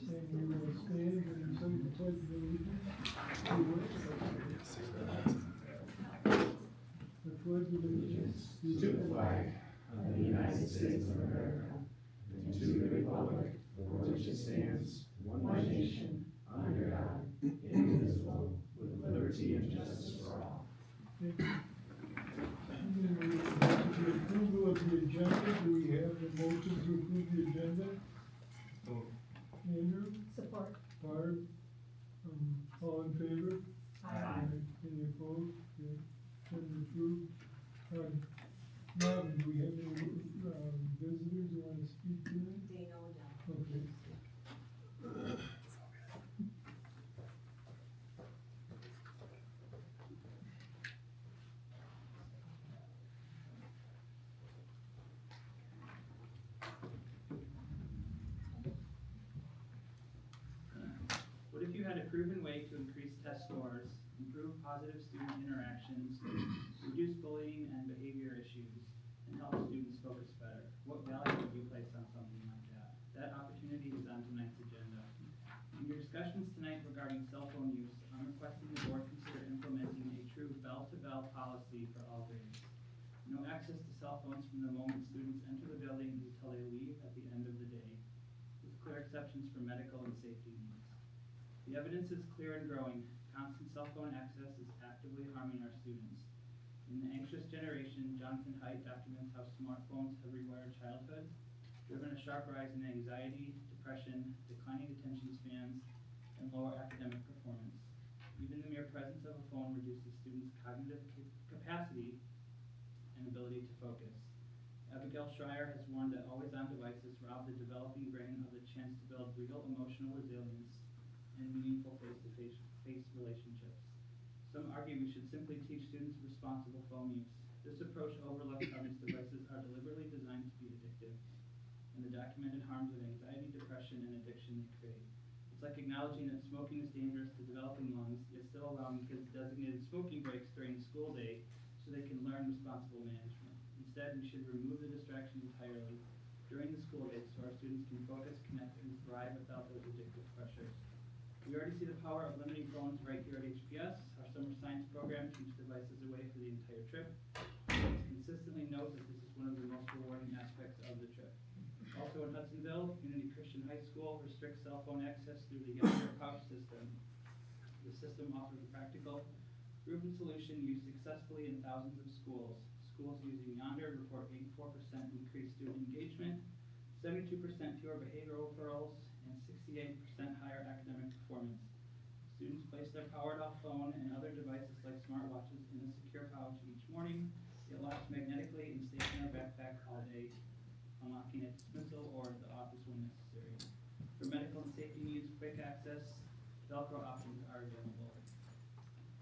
and you will stand and recite the pledge of allegiance. The pledge of allegiance To the flag of the United States of America, and to the republic for which it stands, one nation, under God, indivisible, with liberty and justice for all. Thank you. The approval of the agenda, do we have a motion to approve the agenda? Andrew? Support. Barb? All in favor? Aye. Any opposed? Okay. Then approved. Robin, do we have any visitors who want to speak tonight? They know now. Okay. What if you had a proven way to increase test scores, improve positive student interactions, reduce bullying and behavior issues, and help students focus better? What value would you place on something like that? That opportunity is on tonight's agenda. In your discussions tonight regarding cell phone use, I'm requesting the board consider implementing a true bell-to-bell policy for all grades. No access to cell phones from the moment students enter the building until they leave at the end of the day, with clear exceptions for medical and safety needs. The evidence is clear and growing. Constant cell phone access is actively harming our students. In the anxious generation, Jonathan Haidt documents how smartphones have rewired childhood, driven a sharp rise in anxiety, depression, declining attention spans, and lower academic performance. Even the mere presence of a phone reduces students' cognitive capacity and ability to focus. Abigail Schreier has warned that always-on devices rob the developing brain of the chance to build real emotional resilience and meaningful face-to-face relationships. Some argue we should simply teach students responsible phone use. This approach overlooks how these devices are deliberately designed to be addictive, and the documented harms of anxiety, depression, and addiction they create. It's like acknowledging that smoking is dangerous to developing lungs, yet still allowing kids designated smoking breaks during the school day so they can learn responsible management. Instead, we should remove the distraction entirely during the school day so our students can focus, connect, and thrive without those addictive pressures. We already see the power of limiting phones right here at HPS. Our summer science program keeps devices away for the entire trip. Students consistently note that this is one of the most rewarding aspects of the trip. Also in Hudsonville, Unity Christian High School restricts cell phone access through the Yonder Pouch system. The system offers a practical, proven solution used successfully in thousands of schools. Schools using Yonder report 84% increased student engagement, 72% fewer behavioral referrals, and 68% higher academic performance. Students place their powered-off phone and other devices like smartwatches in a secure pouch each morning. It locks magnetically and stays in their backpack all day, unlocking at dismissal or the office when necessary. For medical and safety needs, quick access, Velcro options are available.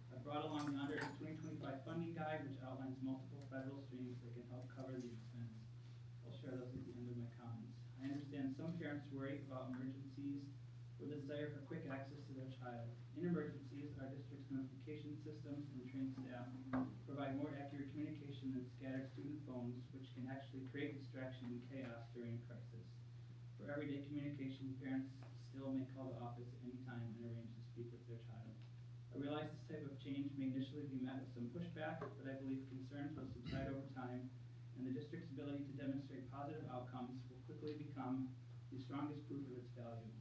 I brought along Yonder's 2025 funding guide, which outlines multiple federal streams that can help cover the expense. I'll share those at the end of my comments. I understand some parents worry about emergencies or the desire for quick access to their child. In emergencies, our district's notification systems and trained staff provide more accurate communication than scattered student phones, which can actually create distraction and chaos during a crisis. For everyday communication, parents still may call the office at any time and arrange to speak with their child. I realize this type of change may initially be met with some pushback, but I believe concerns will subside over time, and the district's ability to demonstrate positive outcomes will quickly become the strongest proof of its value.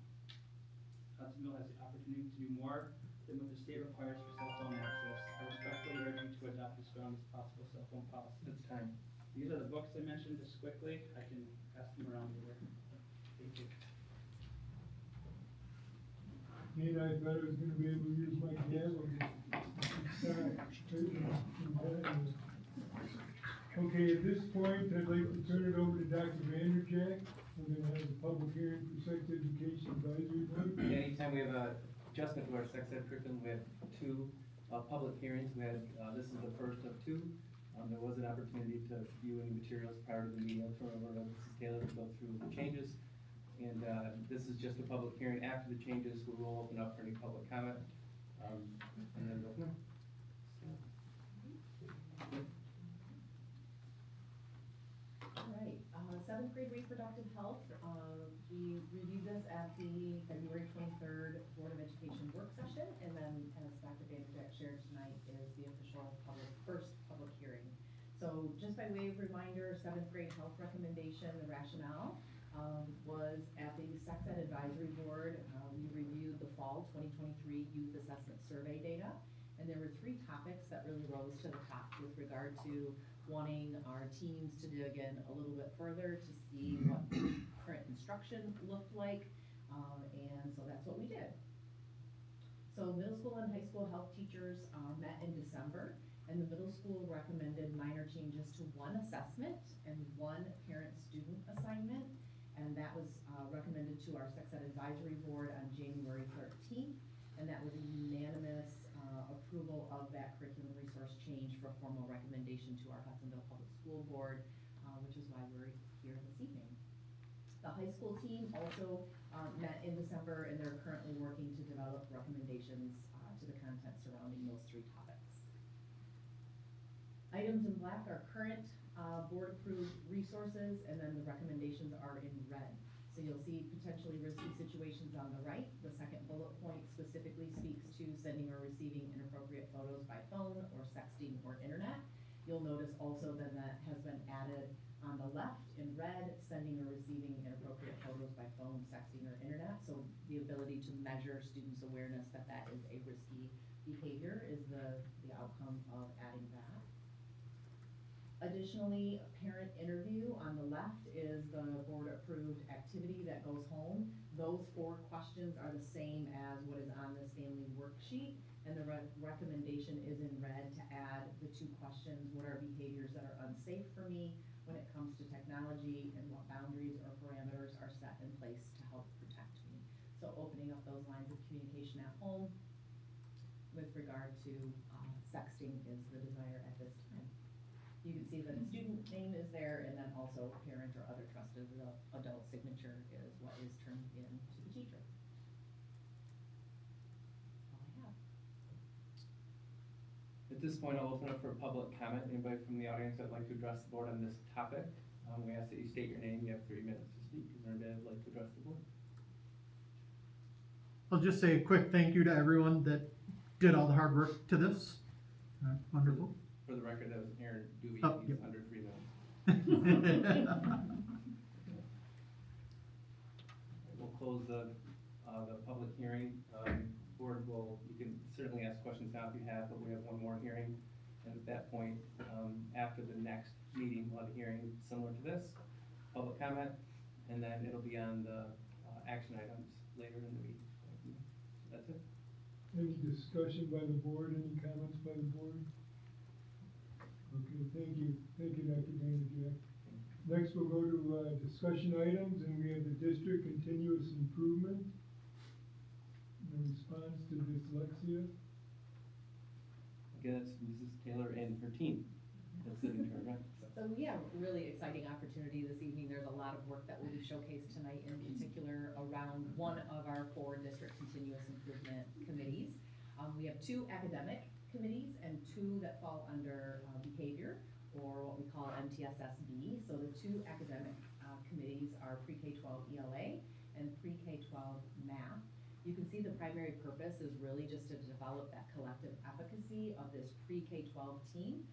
Hudsonville has the opportunity to do more than what the state requires for cell phone access. I respectfully urge you to adopt the strongest possible cell phone policy. It's time. These are the books I mentioned just quickly. I can pass them around later. Thank you. And I thought I was gonna be able to use my gavel. Okay, at this point, I'd like to turn it over to Dr. Vanderjack. We're gonna have a public hearing for sex education advisory board. Anytime we have a adjustment to our sex ed curriculum, we have two public hearings. We had, this is the first of two. There was an opportunity to view any materials prior to the meeting. I'll turn over to Mrs. Taylor to go through the changes. And this is just a public hearing. After the changes, we will open up for any public comment. And then go from there. All right, seventh grade reproductive health. We reviewed this at the February 23rd Board of Education work session, and then as Dr. Vanderjack shared tonight is the official first public hearing. So just by way of reminder, 7th grade health recommendation, the rationale was at the Sex Ed Advisory Board. We reviewed the fall 2023 youth assessment survey data, and there were 3 topics that really rose to the top with regard to wanting our teams to dig in a little bit further to see what current instruction looked like, and so that's what we did. So middle school and high school health teachers met in December, and the middle school recommended minor changes to 1 assessment and 1 parent-student assignment, and that was recommended to our Sex Ed Advisory Board on January 13th, and that was a unanimous approval of that curriculum resource change for formal recommendation to our Hudsonville Public School Board, which is why we're here this evening. The high school team also met in December, and they're currently working to develop recommendations to the content surrounding those 3 topics. Items in black are current board-approved resources, and then the recommendations are in red. So you'll see potentially risky situations on the right. The second bullet point specifically speaks to sending or receiving inappropriate photos by phone or sexting or internet. You'll notice also then that has been added on the left in red, sending or receiving inappropriate photos by phone, sexting, or internet. So the ability to measure students' awareness that that is a risky behavior is the outcome of adding that. Additionally, parent interview on the left is the board-approved activity that goes home. Those 4 questions are the same as what is on this family worksheet, and the recommendation is in red to add the 2 questions: what are behaviors that are unsafe for me when it comes to technology, and what boundaries or parameters are set in place to help protect me. So opening up those lines of communication at home with regard to sexting is the desire at this time. You can see that the student name is there, and then also parent or other trusted adult signature is what is turned in to the teacher. All I have. At this point, I'll open up for public comment. Anybody from the audience that'd like to address the board on this topic? We ask that you state your name. You have 3 minutes to speak. Is there anybody that'd like to address the board? I'll just say a quick thank you to everyone that did all the hard work to this. Wonderful. For the record, that was Aaron Dewey. Oh, He's yep. under 3 minutes. We'll close the public hearing. Board you can certainly ask questions now if you have, but we have 1 more hearing. And at that point, after the next meeting, we'll have a hearing similar to this, public comment, and then it'll be on the action items later in the week. So that's it. Any discussion by the board, any comments by the board? Okay, thank you. Thank you, Dr. Vanderjack. Next, we'll go to discussion items, and we have the district continuous improvement, the response to dyslexia. Again, it's Mrs. Taylor and her team that's sitting here, right? So we have a really exciting opportunity this evening. There's a lot of work that will be showcased tonight, in particular around one of our 4 district continuous improvement committees. We have 2 academic committees and 2 that fall under behavior, or what we call MTSSB. So the 2 academic committees are Pre-K-12 ELA and Pre-K-12 Math. You can see the primary purpose is really just to develop that collective efficacy of this Pre-K-12 team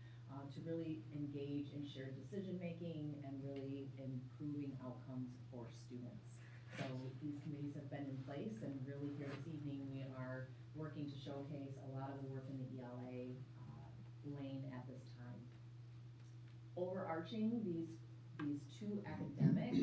to really engage in shared decision-making and really improving outcomes for students. So these committees have been in place, and really here this evening we are working to showcase a lot of the work in the ELA lane at this time. Overarching, these 2 academic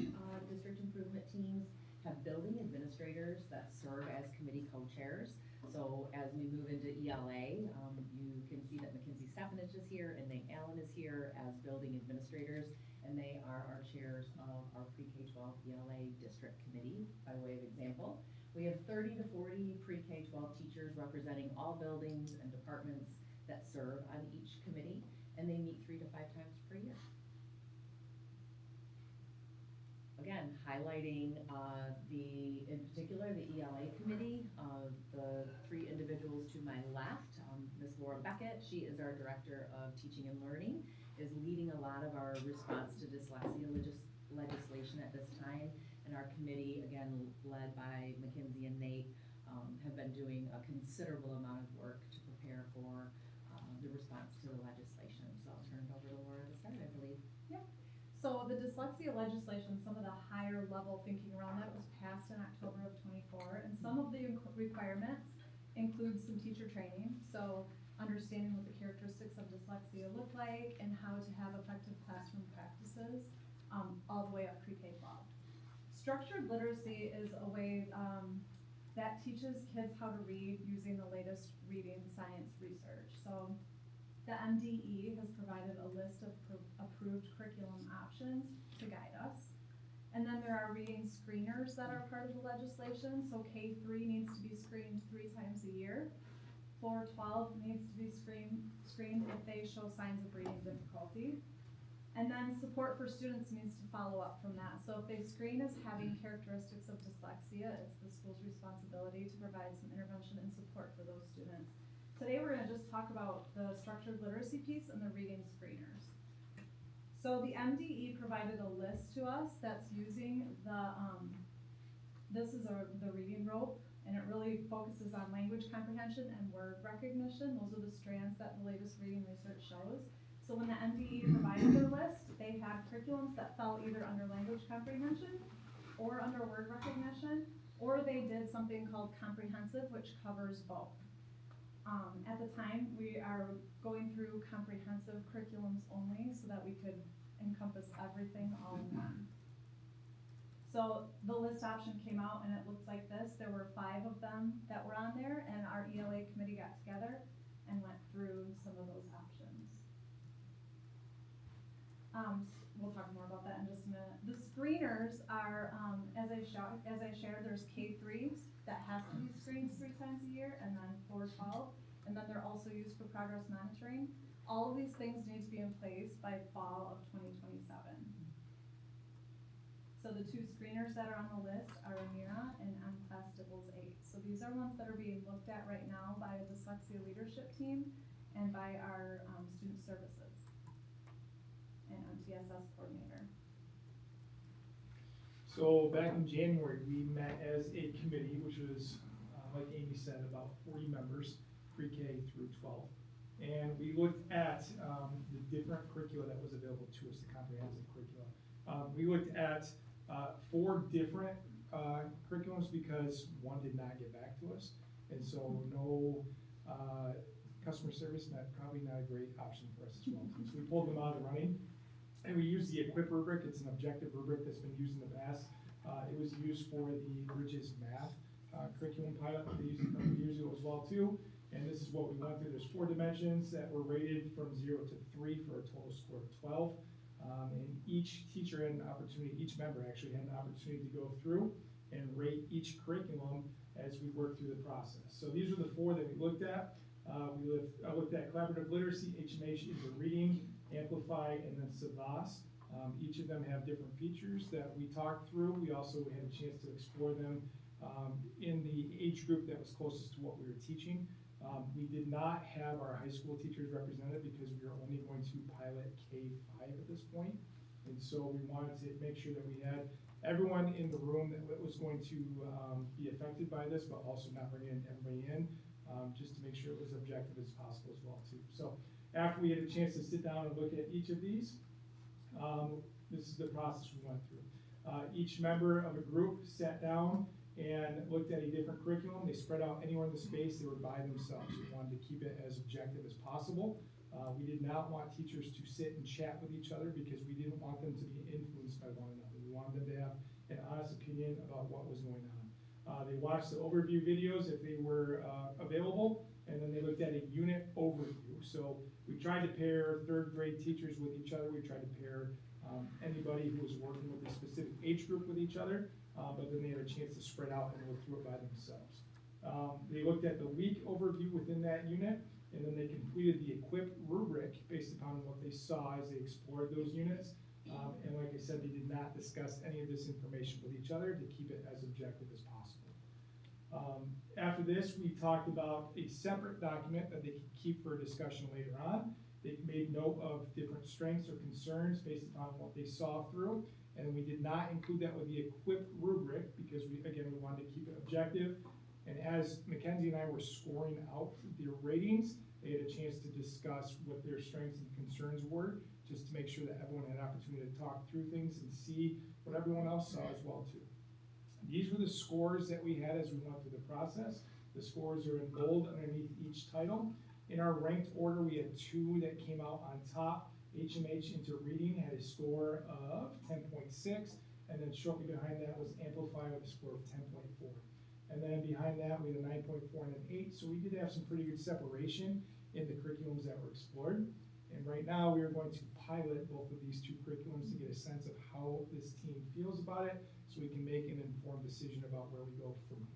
district improvement teams have building administrators that serve as committee co-chairs. So as we move into ELA, you can see that Mackenzie Stefanich is here and Nate Allen is here as building administrators, and they are our chairs of our Pre-K-12 ELA district committee. By way of example, we have 30 to 40 Pre-K-12 teachers representing all buildings and departments that serve on each committee, and they meet 3 to 5 times per year. Again, highlighting in particular, the ELA committee, the 3 individuals to my left, Ms. Laura Beckett, she is our Director of Teaching and Learning, is leading a lot of our response to dyslexia legislation at this time, and our committee, again, led by Mackenzie and Nate, have been doing a considerable amount of work to prepare for the response to the legislation. So I'll turn it over to Laura to start, I believe. So the dyslexia legislation, some of the higher level thinking around that was passed in October of '24, and some of the requirements include some teacher training. So understanding what the characteristics of dyslexia look like and how to have effective classroom practices, all the way up pre-K-12. Structured literacy is a way that teaches kids how to read using the latest reading science research. So the MDE has provided a list of approved curriculum options to guide us. And then there are reading screeners that are part of the legislation. So K3 needs to be screened 3 times a year. 4-12 needs to be screened if they show signs of reading difficulty. And then support for students needs to follow up from that. So if they screen as having characteristics of dyslexia, it's the school's responsibility to provide some intervention and support for those students. Today we're going to just talk about the structured literacy piece and the reading screeners. So the MDE provided a list to us that's using the, this is the reading rope, and it really focuses on language comprehension and word recognition. Those are the strands that the latest reading research shows. So when the MDE provided their list, they had curriculums that fell either under language comprehension or under word recognition, or they did something called comprehensive, which covers both. At the time, we are going through comprehensive curriculums only so that we could encompass everything all in one. So the list option came out and it looked like this. There were 5 of them that were on there, and our ELA committee got together and went through some of those options. We'll talk more about that in just a minute. The screeners are, as I shared, there's K3 that has to be screened 3 times a year, and then 4-12, and then they're also used for progress monitoring. All of these things need to be in place by fall of 2027. So the 2 screeners that are on the list are Amira and M-Class Dibbles 8. So these are ones that are being looked at right now by a dyslexia leadership team and by our student services and MTSS coordinator. So back in January, we met as a committee, which was, like Amy said, about 40 members, pre-K through 12. And we looked at the different curricula that was available to us, the comprehensive curricula. We looked at 4 different curriculums because one did not get back to us. And so no customer service, probably not a great option for us as well. So we pulled them out of the running. And we used the EQUIP rubric. It's an objective rubric that's been used in the past. It was used for the Bridges math curriculum pilot that they used a couple of years ago as well too. And this is what we went through. There's 4 dimensions that were rated from 0 to 3 for a total score of 12. And each teacher had an opportunity, each member actually had an opportunity to go through and rate each curriculum as we worked through the process. So these are the 4 that we looked at. I looked at collaborative literacy, HMH is a reading, Amplify, and then Savas. Each of them have different features that we talked through. We also had a chance to explore them in the age group that was closest to what we were teaching. We did not have our high school teachers represented because we were only going to pilot K-5 at this point. And so we wanted to make sure that we had everyone in the room that was going to be affected by this, but also not bringing everybody in, just to make sure it was objective as possible as well too. So after we had a chance to sit down and look at each of these, this is the process we went through. Each member of a group sat down and looked at a different curriculum. They spread out anywhere in the space. They were by themselves. We wanted to keep it as objective as possible. We did not want teachers to sit and chat with each other because we didn't want them to be influenced by one another. We wanted them to have an honest opinion about what was going on. They watched the overview videos if they were available, and then they looked at a unit overview. So we tried to pair 3rd grade teachers with each other. We tried to pair anybody who was working with a specific age group with each other, but then they had a chance to spread out and look through it by themselves. They looked at the week overview within that unit, and then they completed the EQUIP rubric based upon what they saw as they explored those units. And like I said, they did not discuss any of this information with each other to keep it as objective as possible. After this, we talked about a separate document that they could keep for discussion later on. They made note of different strengths or concerns based upon what they saw through, and we did not include that with the EQUIP rubric because we wanted to keep it objective. And as Mackenzie and I were scoring out their ratings, they had a chance to discuss what their strengths and concerns were, just to make sure that everyone had an opportunity to talk through things and see what everyone else saw as well too. These were the scores that we had as we went through the process. The scores are in gold underneath each title. In our ranked order, we had 2 that came out on top. HMH into reading had a score of 10.6, and then shortly behind that was Amplify with a score of 10.4. And then behind that, we had a 9.4 and an 8, so we did have some pretty good separation in the curriculums that were explored. And right now, we are going to pilot both of these 2 curriculums to get a sense of how this team feels about it, so we can make an informed decision about where we go from here.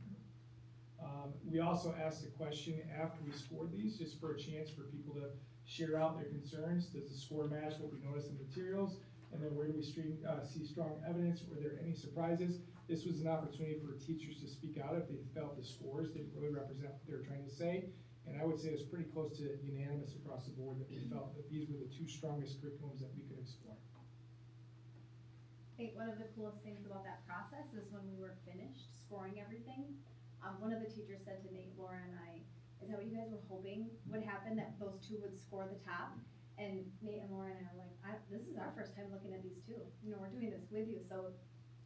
We also asked a question after we scored these, just for a chance for people to share out their concerns. Does the score match what we noticed in materials? And then where do we see strong evidence? Were there any surprises? This was an opportunity for teachers to speak out if they felt the scores didn't really represent what they were trying to say. And I would say it's pretty close to unanimous across the board that we felt that these were the 2 strongest curriculums that we could explore. I think one of the coolest things about that process is when we were finished scoring everything, one of the teachers said to Nate, Laura, and I, is that what you guys were hoping would happen, that those 2 would score the top? And Nate and Laura and I are like, this is our first time looking at these 2. You know, we're doing this with you, so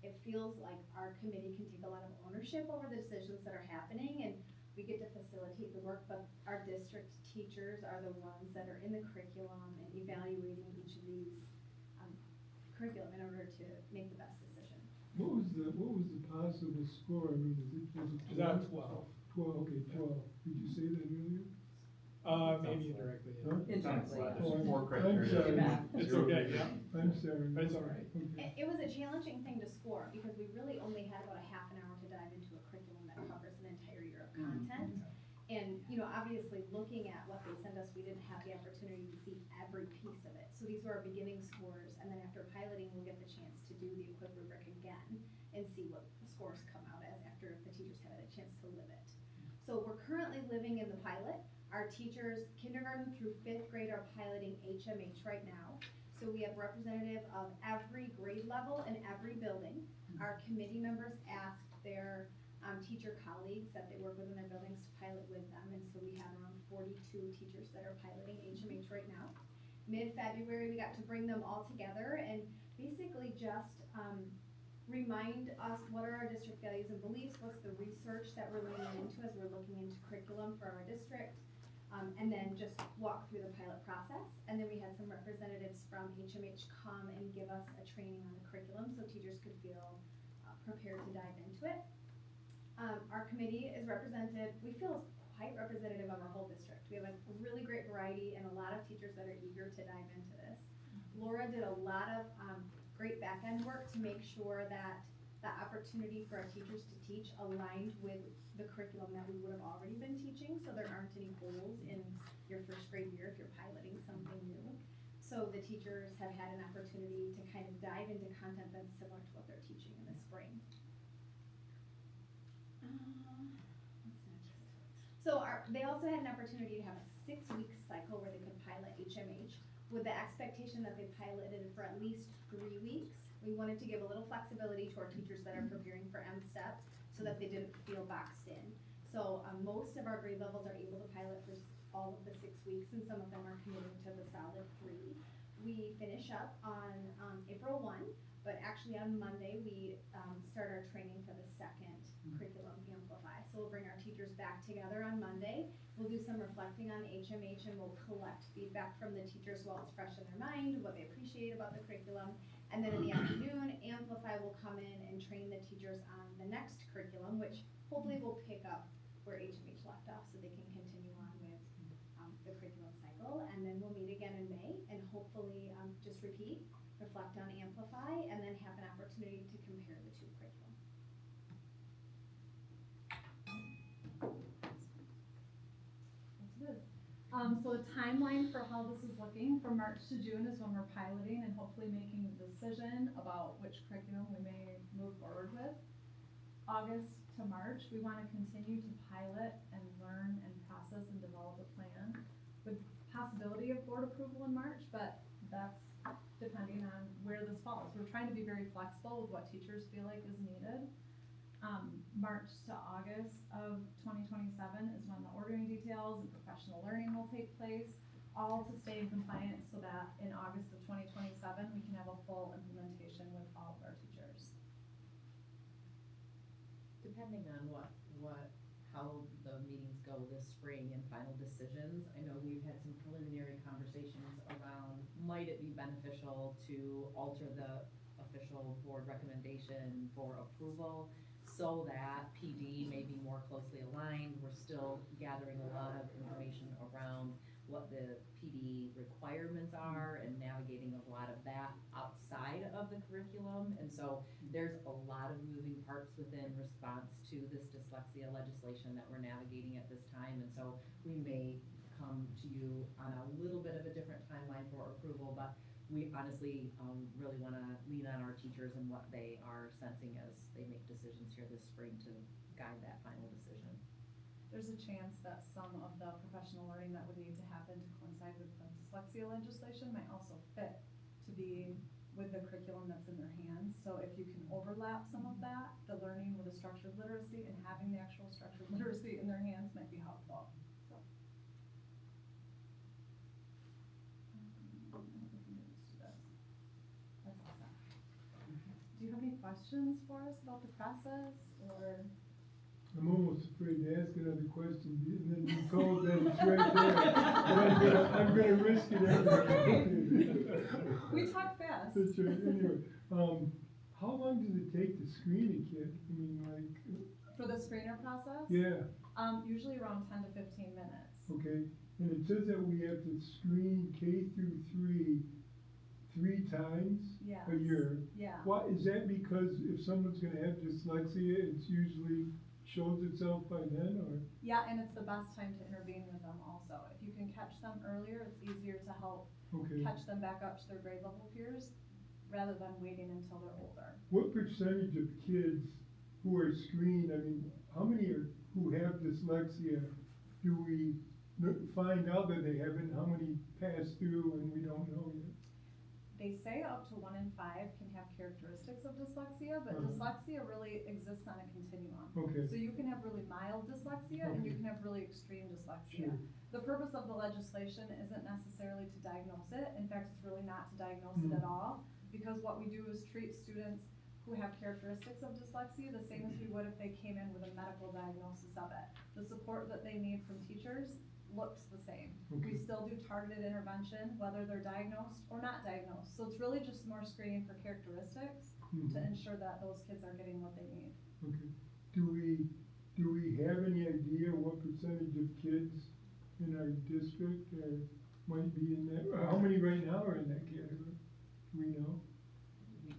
it feels like our committee can take a lot of ownership over the decisions that are happening, and we get to facilitate the work, but our district teachers are the ones that are in the curriculum and evaluating each of these curriculum in order to make the best decision. What was the possible score? I mean, was it It was on 12. 12, okay, 12. Did you say that earlier? Maybe indirectly, yeah. Huh? Indirectly. Oh, Four I'm criteria. sorry. It's okay, yeah. I'm sorry. It's all right. Okay. It was a challenging thing to score because we really only had about a half an hour to dive into a curriculum that covers an entire year of content. And, you know, obviously looking at what they sent us, we didn't have the opportunity to see every piece of it. So these were our beginning scores, and then after piloting, we'll get the chance to do the equip rubric again and see what the scores come out as after the teachers had a chance to live it. So we're currently living in the pilot. Our teachers, kindergarten through 5th grade, are piloting HMH right now. So we have representative of every grade level and every building. Our committee members asked their teacher colleagues that they work with in their buildings to pilot with them, and so we have around 42 teachers that are piloting HMH right now. Mid-February, we got to bring them all together and basically just remind us what are our district values and beliefs, what's the research that we're leaning into as we're looking into curriculum for our district, and then just walk through the pilot process. And then we had some representatives from HMH come and give us a training on the curriculum so teachers could feel prepared to dive into it. Our committee is represented, we feel quite representative of our whole district. We have a really great variety and a lot of teachers that are eager to dive into this. Laura did a lot of great back-end work to make sure that the opportunity for our teachers to teach aligned with the curriculum that we would have already been teaching, so there aren't any holes in your 1st grade year if you're piloting something new. So the teachers have had an opportunity to kind of dive into content that's similar to what they're teaching in the spring. So they also had an opportunity to have a 6-week cycle where they could pilot HMH with the expectation that they piloted for at least 3 weeks. We wanted to give a little flexibility to our teachers that are preparing for M-STEP so that they didn't feel boxed in. So most of our grade levels are able to pilot for all of the 6 weeks, and some of them are committing to the solid 3. We finish up on April 1, but actually on Monday we start our training for the 2nd curriculum, Amplify. So we'll bring our teachers back together on Monday. We'll do some reflecting on HMH and we'll collect feedback from the teachers while it's fresh in their mind, what they appreciate about the curriculum. And then in the afternoon, Amplify will come in and train the teachers on the next curriculum, which hopefully will pick up where HMH left off so they can continue on with the curriculum cycle. And then we'll meet again in May and hopefully just repeat, reflect on Amplify, and then have an opportunity to compare the 2 curriculums. So the timeline for how this is looking from March to June is when we're piloting and hopefully making a decision about which curriculum we may move forward with. August to March, we want to continue to pilot and learn and process and develop a plan with possibility of board approval in March, but that's depending on where this falls. We're trying to be very flexible with what teachers feel like is needed. March to August of 2027 is when the ordering details and professional learning will take place, all to stay in compliance so that in August of 2027, we can have a full implementation with all of our teachers. Depending on how the meetings go this spring and final decisions, I know we've had some preliminary conversations around, might it be beneficial to alter the official board recommendation for approval so that PD may be more closely aligned. We're still gathering a lot of information around what the PD requirements are and navigating a lot of that outside of the curriculum. And so there's a lot of moving parts within response to this dyslexia legislation that we're navigating at this time. And so we may come to you on a little bit of a different timeline for approval, but we honestly really want to lean on our teachers and what they are sensing as they make decisions here this spring to guide that final decision. There's a chance that some of the professional learning that would need to happen to coincide with the dyslexia legislation might also fit to be with the curriculum that's in their hands. So if you can overlap some of that, the learning with the structured literacy and having the actual structured literacy in their hands might be helpful. So. That's awesome. Do you have any questions for us about the process or? I'm almost afraid to ask another question, and then you told that it's right there. But I'm gonna risk it anyway. We talk fast. That's right, anyway. How long does it take to screen a kid? I mean, like. For the screener process? Yeah, Usually around 10 to 15 minutes. okay. And it says that we have to screen K through 3 times Yes. a year. Yeah. Why, is that because if someone's gonna have dyslexia, it's usually shows itself by then, or? Yeah, and it's the best time to intervene with them also. If you can catch them earlier, it's easier to help Okay. catch them back up to their grade level peers rather than waiting until they're older. What percentage of kids who are screened, I mean, how many are, who have dyslexia, do we find out that they have it, and how many pass through and we don't know yet? They say up to 1 in 5 can have characteristics of dyslexia, but Uh-huh. dyslexia really exists on a continuum. Okay. So you can have really mild dyslexia and you Okay. can have really extreme dyslexia. Sure. The purpose of the legislation isn't necessarily to diagnose it. In fact, it's really not to diagnose it at all, because what we do is treat students who have characteristics of dyslexia the same as we would if they came in with a medical diagnosis of it. The support that they need from teachers looks the same. Okay. We still do targeted intervention, whether they're diagnosed or not diagnosed. So it's really just more screening for characteristics to Mhm. ensure that those kids are getting what they need. Okay. Do we have any idea what percentage of kids in our district might be in that, or how many right now are in that category? Do we know? We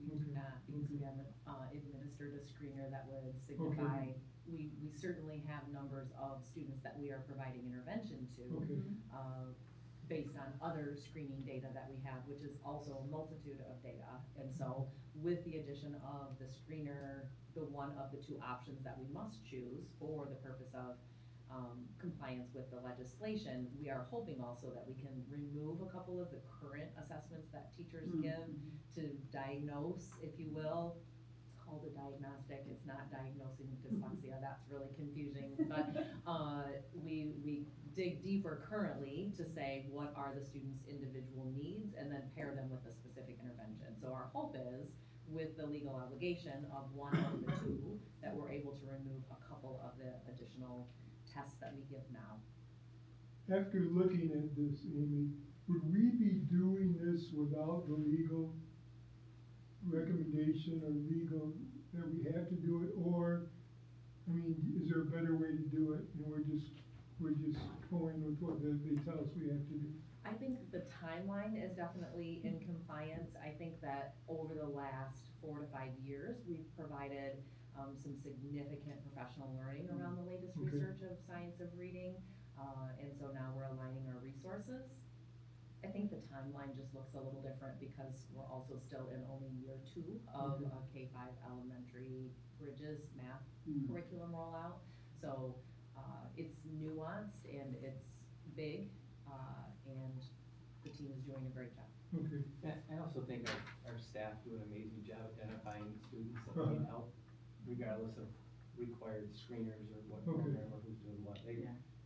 do Okay. not, because we haven't administered a screener that would signify. We certainly have numbers of students that we are providing intervention to. Okay. Based on other screening data that we have, which is also a multitude of data. And so with the addition of the screener, the one of the two options that we must choose for the purpose of compliance with the legislation, we are hoping also that we can remove a couple of the current assessments that teachers give to diagnose, if you will. It's called a diagnostic, it's not diagnosing dyslexia, that's really confusing. But we dig deeper currently to say what are the students' individual needs and then pair them with a specific intervention. So our hope is, with the legal obligation of one of the two, that we're able to remove a couple of the additional tests that we give now. After looking at this, Amy, would we be doing this without the legal recommendation or legal, that we have to do it, or, I mean, is there a better way to do it, and we're just going with what they tell us we have to do? I think the timeline is definitely in compliance. I think that over the last 4 to 5 years, we've provided some significant professional learning around the latest Okay. research of science of reading, and so now we're aligning our resources. I think the timeline just looks a little different because we're also still in only year 2 of a K-5 elementary Bridges math curriculum rollout. So it's nuanced and it's big, and the team is doing a great job. Okay. I also think our staff do an amazing job identifying students that need help, regardless regardless of required screeners or what Okay. program or who's doing what.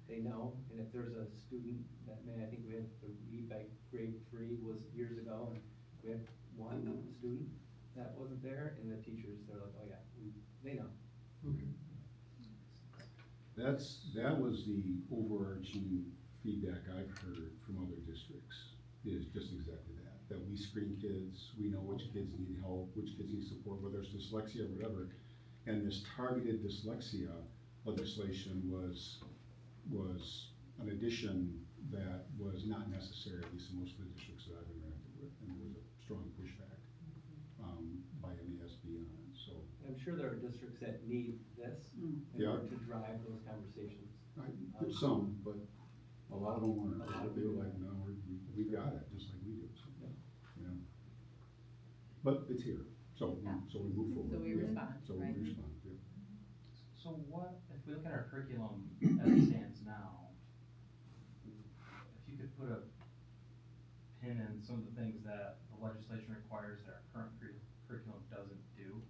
They know, and if there's a student that may, I think we had the read by grade 3 was years ago, and we had one student that wasn't there, and the teachers, they're like, oh yeah, they know. Okay. That was the overarching feedback I've heard from other districts, is just exactly that we screen kids, we know which kids need help, which kids need support, whether it's dyslexia or whatever. And this targeted dyslexia legislation was an addition that was not necessary, at least in most of the districts that I've interacted with, and there was a strong pushback by MASB on it, so. I'm sure there are districts that need this in Yeah. order to drive those conversations. There's some, but a lot of them weren't. They were like, no, we got it, just like we do, so, you know. But it's here, so we move forward. So we Yeah. respond, So we right? respond, yeah. So what, if we look at our curriculum as it stands now, if you could put a pin in some of the things that the legislation requires that our current curriculum doesn't do,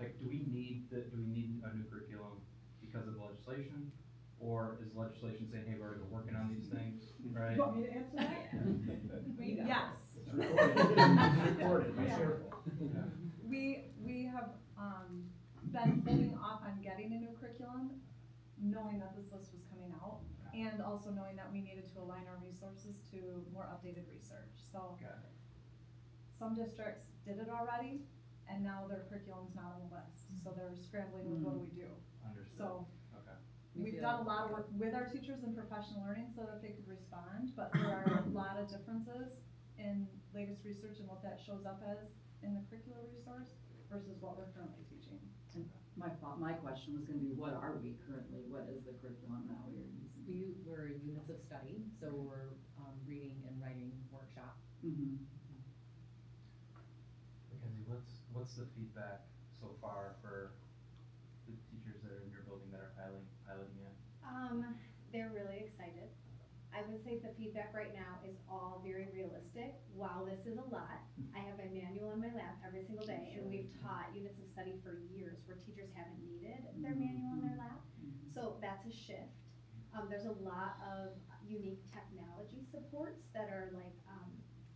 like, do we need a new curriculum because of the legislation? Or is legislation saying, hey, we're already working on these things, right? You want me to answer that? Yes. It's recorded, be Yeah. careful. We have, been holding off on getting a new curriculum, knowing that this list was coming out, and also knowing that we needed to align our resources to more updated research, so. Got it. Some districts did it already, and now their curriculum's not on the list, so they're scrambling with what do we do? Understood. So, Okay. we've done a lot of work with our teachers in professional learning so that they could respond, but there are a lot of differences in latest research and what that shows up as in the curricular resource versus what we're currently teaching. And my question was gonna be, what are we currently, what is the curriculum that we are using? We're units of study, so we're, reading and writing workshop. Mm-hmm. Mackenzie, what's the feedback so far for the teachers that are in your building that are piloting it? They're really excited. I would say the feedback right now is all very realistic. While this is a lot, I have my manual in my lap every single day, and we've taught units of study for years where teachers haven't needed their manual in their lap. So that's a shift. There's a lot of unique technology supports that are like,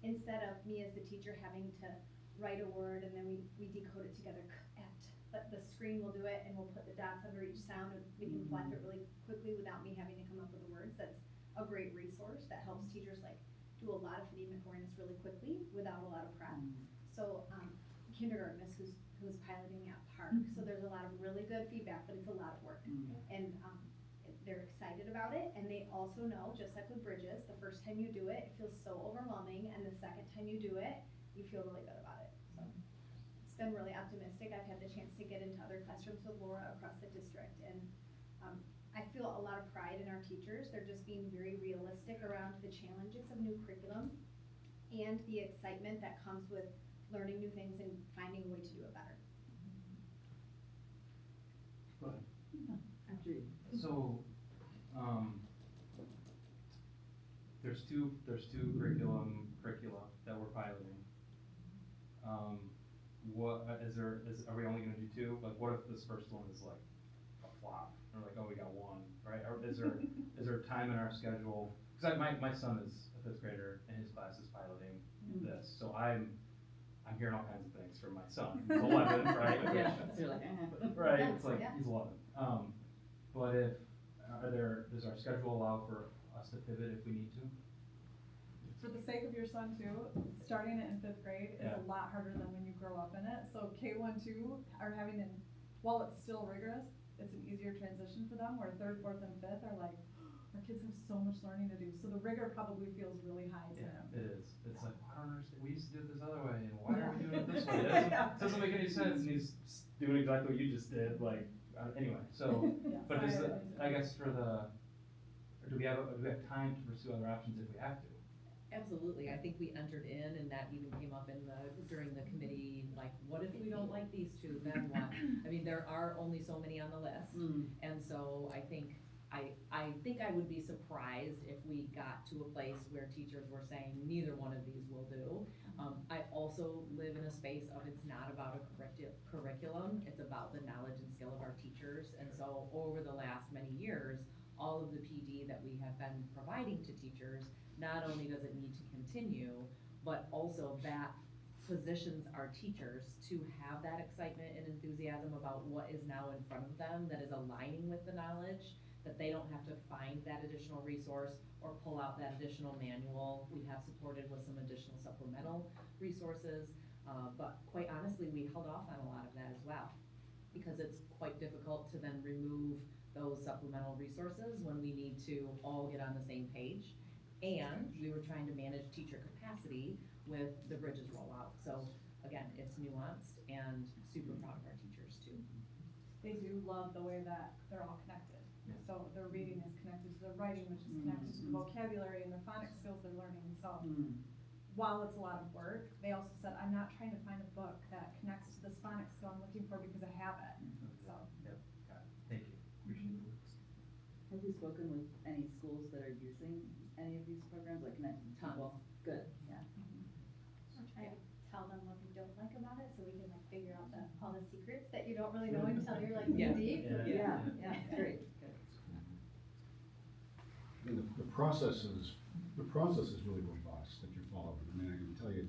instead of me as the teacher having to write a word and then we decode it together, but the screen will do it and we'll put the dots under each sound and we can flash it really quickly without me having to come up with the words. That's a great resource that helps teachers like do a lot of phonemic awareness really quickly without a lot of prep. So kindergartners who's piloting at Park, so there's a lot of really good feedback, but it's a lot of work. And they're excited about it, and they also know, just like with Bridges, the first time you do it, it feels so overwhelming, and the second time you do it, you feel really good about it. So it's been really optimistic. I've had the chance to get into other classrooms with Laura across the district, and I feel a lot of pride in our teachers. They're just being very realistic around the challenges of new curriculum and the excitement that comes with learning new things and finding a way to do it better. Go ahead. After you. So, there's two curricula that we're piloting. Are we only gonna do two? Like, what if this first one is like a flop? Or like, oh, we got one, right? Or is there time in our schedule? Cause my son is a 5th grader and his class is piloting this, so I'm hearing all kinds of things from my son. He's 11, right? Yeah, so you're like, Right, it's like, Yeah. he's 11. But does our schedule allow for us to pivot if we need to? For the sake of your son too, starting it in 5th grade is a lot harder than when you grow up in it. So K1, 2 are having while it's still rigorous, it's an easier transition for them, where 3rd, 4th, and 5th are like, our kids have so much learning to do. So the rigor probably feels really high to them. It is. It's like, I don't understand. We used to do it this other way, and why are we doing it this way? It doesn't make any sense. And he's doing exactly what you just did. Like, anyway. So, Yeah, but is sorry, I guess do we have time to pursue other options if we have to? Absolutely, I think we entered in, and that even came up during the committee, like, what if we don't like these two, then what? I mean, there are only so many on the list, and so I think I would be surprised if we got to a place where teachers were saying neither one of these will do. I also live in a space of it's not about a curriculum, it's about the knowledge and teachers. And so over the last many years, all of the PD that we have been providing to teachers, not only does it need to continue, but also that positions our teachers to have that excitement and enthusiasm about what is now in front of them that is aligning with the knowledge, that they don't have to find that additional resource or pull out that additional manual. We have supported with some additional supplemental resources, but quite honestly, we held off on a lot of that as well, because it's quite difficult to then remove those supplemental resources when we need to all get on the same page. And we were trying to manage teacher capacity with the Bridges rollout. So again, it's nuanced and super proud of our teachers too. They do love the way that they're all connected. So their reading is connected to their writing, which is connected to the vocabulary and the phonics skills they're learning. So while it's a lot of work, they also said, I'm not trying to find a book that connects to this phonics skill I'm looking for because I have it. So. Yep, got it. Thank you. Appreciate it. Have you spoken with any schools that are using any of these programs, like connecting people? Good, yeah. I'm trying to tell them what we don't like about it, so we can like figure out all the secrets that you don't really know until you're like Yeah. deep. Yeah, great, good. I mean, the process is really robust that you're following. I mean, I can tell you,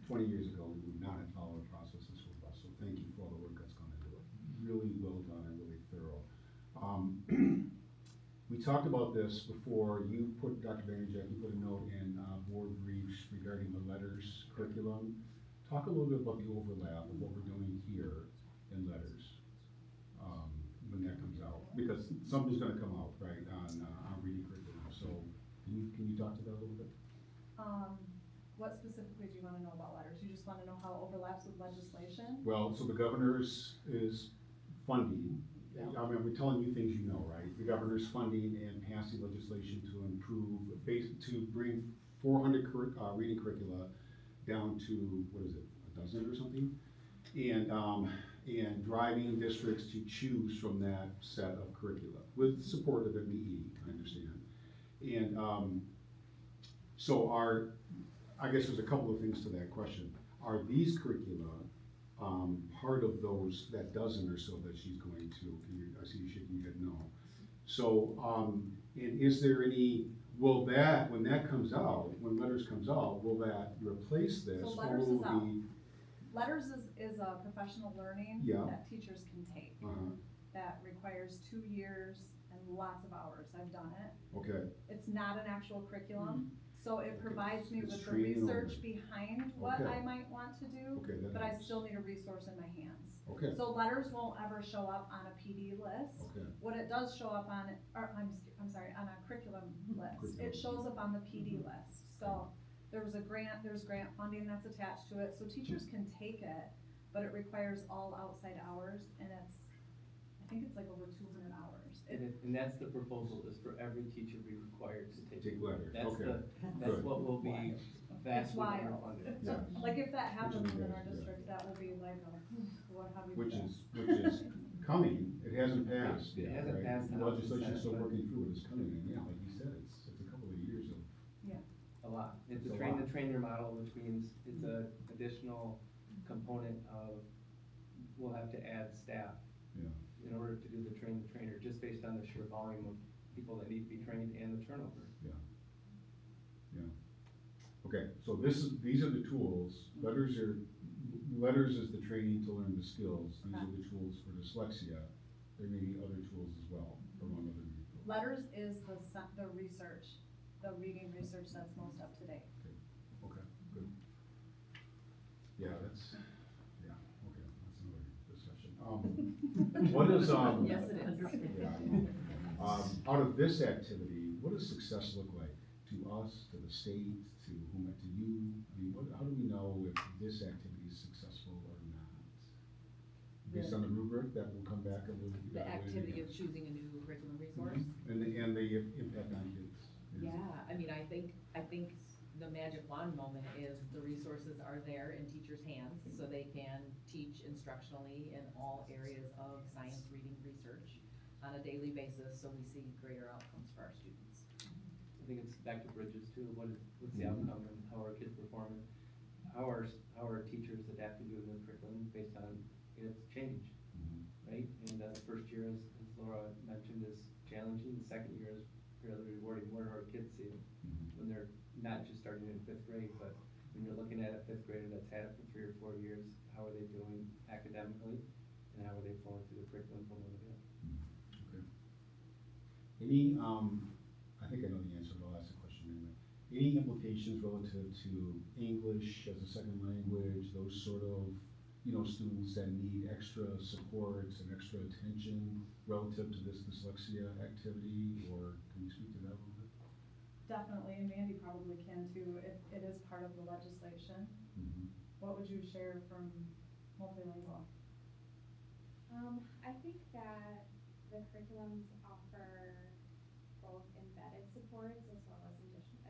20 years ago, we would not have followed a process this robust, so thank you for all the work that's gone into it. Really well done and really thorough. We talked about this before. You put, Dr. Vanderjack, you put a note in board briefs regarding the letters curriculum. Talk a little bit about the overlap of what we're doing here in letters when that comes out, because something's going to come out, right, on reading curriculum. So can you talk to that a little bit? What specifically do you want to know about letters? You just want to know how it overlaps with legislation? Well, so the governor is funding. Yeah. I mean, we're telling you things you know, right? The governor's funding and passing legislation to improve, to bring 400 reading curricula down to, what is it, a dozen or something? And driving districts to choose from that set of curricula with support of MBE, I understand. And so I guess there's a couple of things to that question. Are these curricula part of that dozen or so that she's going to? I see you shaking your head no. So, and is there any, when that comes out, when letters comes out, will that replace this? So or letters will is out. be, Letters is a professional learning Yeah. that teachers can take. That requires 2 years and lots of hours. I've done it. okay, It's not an actual curriculum, so it Okay. provides me It's with the training research only. behind what Okay. I might want to do, okay, that but I helps. still need a resource in my hands. Okay, So letters won't ever show up on a PD list. okay, What it does show up on, I'm sorry, on a curriculum list. Curriculum. It shows up on the PD list. So there's grant funding that's attached to it, so teachers can take it, but it requires all outside hours, and I think it's like over 200 hours. And that's the proposal, is for every teacher be required to take. letters, That's okay. that's Good. what will be vastly wild. underfunded. Yeah. Like if that happens Which is in our good, yeah. district, that will be like how do we do Which that? is coming, it hasn't passed It yet, hasn't right? passed The the House and legislation's still Senate, but- working through it, it's coming, and yeah, like you said, it's a couple of years of, A lot. It's It's a a train lot. the trainer model, which means it's a additional component of, we'll have to add staff yeah, in order to do the train the trainer, just based on the sheer volume of people that need to be trained and the turnover. yeah. Okay, so these are the tools, letters is the training to learn the skills, these are the tools for dyslexia. There may be other tools as well, among other people. Letters is the research, the reading research that's most up to date. Okay, good. Yeah, that's another discussion. What is, Yes, it is. yeah. Out of this activity, what does success look like to us, to the state, to you? I mean, how do we know if this activity is successful or not? Based on the rubric that will come back and we'll The evaluate it activity again. of choosing a new curriculum resource. And the impact on kids. Yeah, I mean, I think the magic wand moment is the resources are there in teachers' hands, so they can teach instructionally in all areas of science reading research on a daily basis, so we see greater outcomes for our students. I think it's back to Bridges too, what's the Mhm. outcome and how are kids performing? How are teachers adapting to a new curriculum based on its change, Mhm. right? And the first year is Laura mentioned, is challenging. The second year is fairly rewarding. More of our kids see it when they're not just starting in fifth grade, but when you're looking at a fifth grader that's had it for 3 or 4 years, how are they doing academically, and how are they flowing through the curriculum from one to the other? Okay. Any, I think I know the answer, but I'll ask the question anyway. Any implications relative to English as a second language, those sort of, you know, students that need extra supports and extra attention relative to this dyslexia activity, or can you speak to that a little bit? Definitely, and Mandy probably can too. It is part of the legislation. Mm-hmm. What would you share from multilingual? I think that the curriculums offer both embedded supports as well as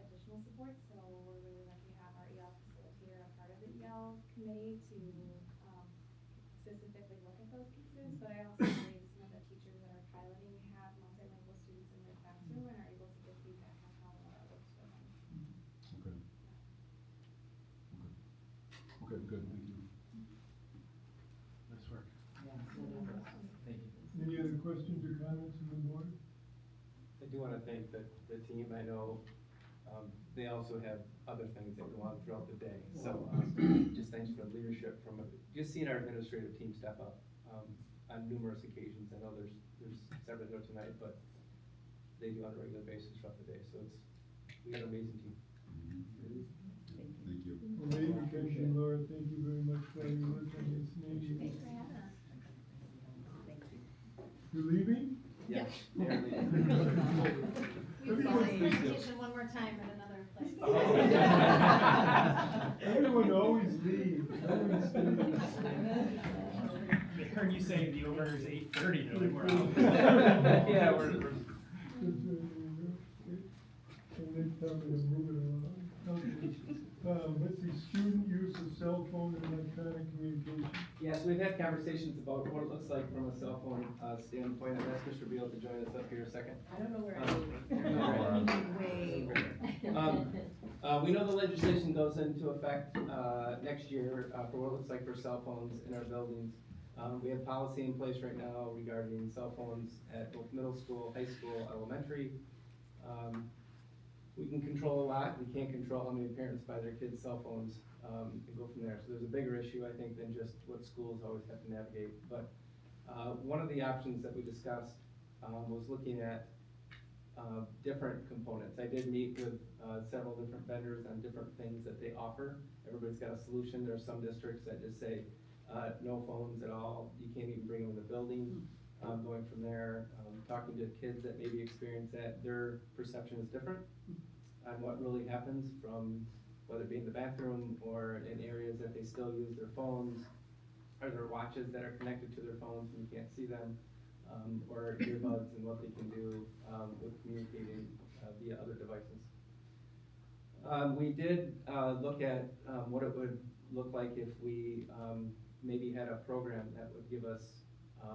additional supports. So we're really lucky to have our EL facilitator, a part of the EL committee, to specifically look at those pieces. But I also believe some of the teachers that are piloting have multilingual students in their classroom and are able to give feedback on how well that works for them. Okay. Okay, good, thank you. Nice work. Thank you. Any other questions or comments from the board? I do want to thank the team. I know they also have other things that go on throughout the day. So just thanks for the leadership from just seeing our administrative team step up on numerous occasions. I know there's several there tonight, but they do on a regular basis throughout the day. So we got an amazing team. Thank you. Well, Amy, Kenji, and Laura, thank you very much for your work on this meeting. Thanks for having us. You're leaving? Yeah. They're leading. We see this presentation one more time at another place. Everyone always leaves, always leaves. They heard you say the over is 8:30, they're like, we're out. Yeah, we're And then tell me to move it along. Okay. Let's see, student use of cell phone and electronic communication. Yes, we've had conversations about what it looks like from a cell phone standpoint. I've asked Mr. Beal to join us up here a second. I don't know where We know the legislation goes into effect next year for what it looks like for cell phones in our buildings. We have policy in place right now regarding cell phones at both middle school, high school, elementary. We can control a lot. We can't control how many parents buy their kids cell phones and go from there. So there's a bigger issue, I think, than just what schools always have to navigate. But one of the options that we discussed was looking at different components. I did meet with several different vendors on different things that they offer. Everybody's got a solution. There are some districts that just say no phones at all. You can't even bring them in the building. Going from there, talking to kids that maybe experience that, their perception is different on what really happens, from whether it be in the bathroom or in areas that they still use their phones, or their watches that are connected to their phones and you can't see them, or earbuds and what they can do with communicating via other devices. We did look at what it would look like if we maybe had a program that would give us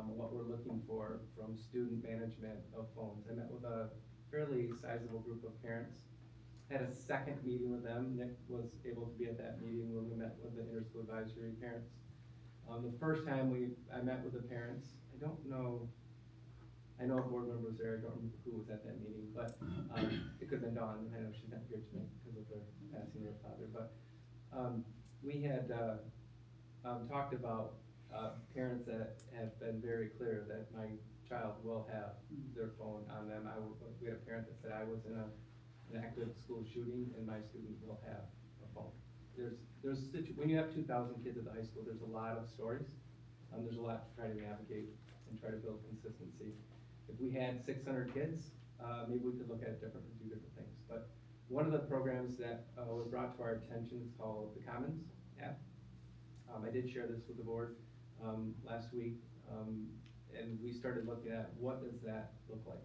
what we're looking for from student management of phones. I met with a fairly sizable group of parents. Had a second meeting with them. Nick was able to be at that meeting when we met with the interschool advisory parents. The first time I met with the parents, I know a board member was there, I don't remember who was at that meeting, but it could have been Dawn. I know she's not here tonight because of her passing of her father, but we had talked about parents that have been very clear that my child will have their phone on them. We had a parent that said, I was in an active school shooting and my student will have a phone. When you have 2,000 kids at the high school, there's a lot of stories. There's a lot to try to navigate and try to build consistency. If we had 600 kids, maybe we could look at do different things. But one of the programs that was brought to our attention is called the Commons app. I did share this with the board last week, and we started looking at what does that look like.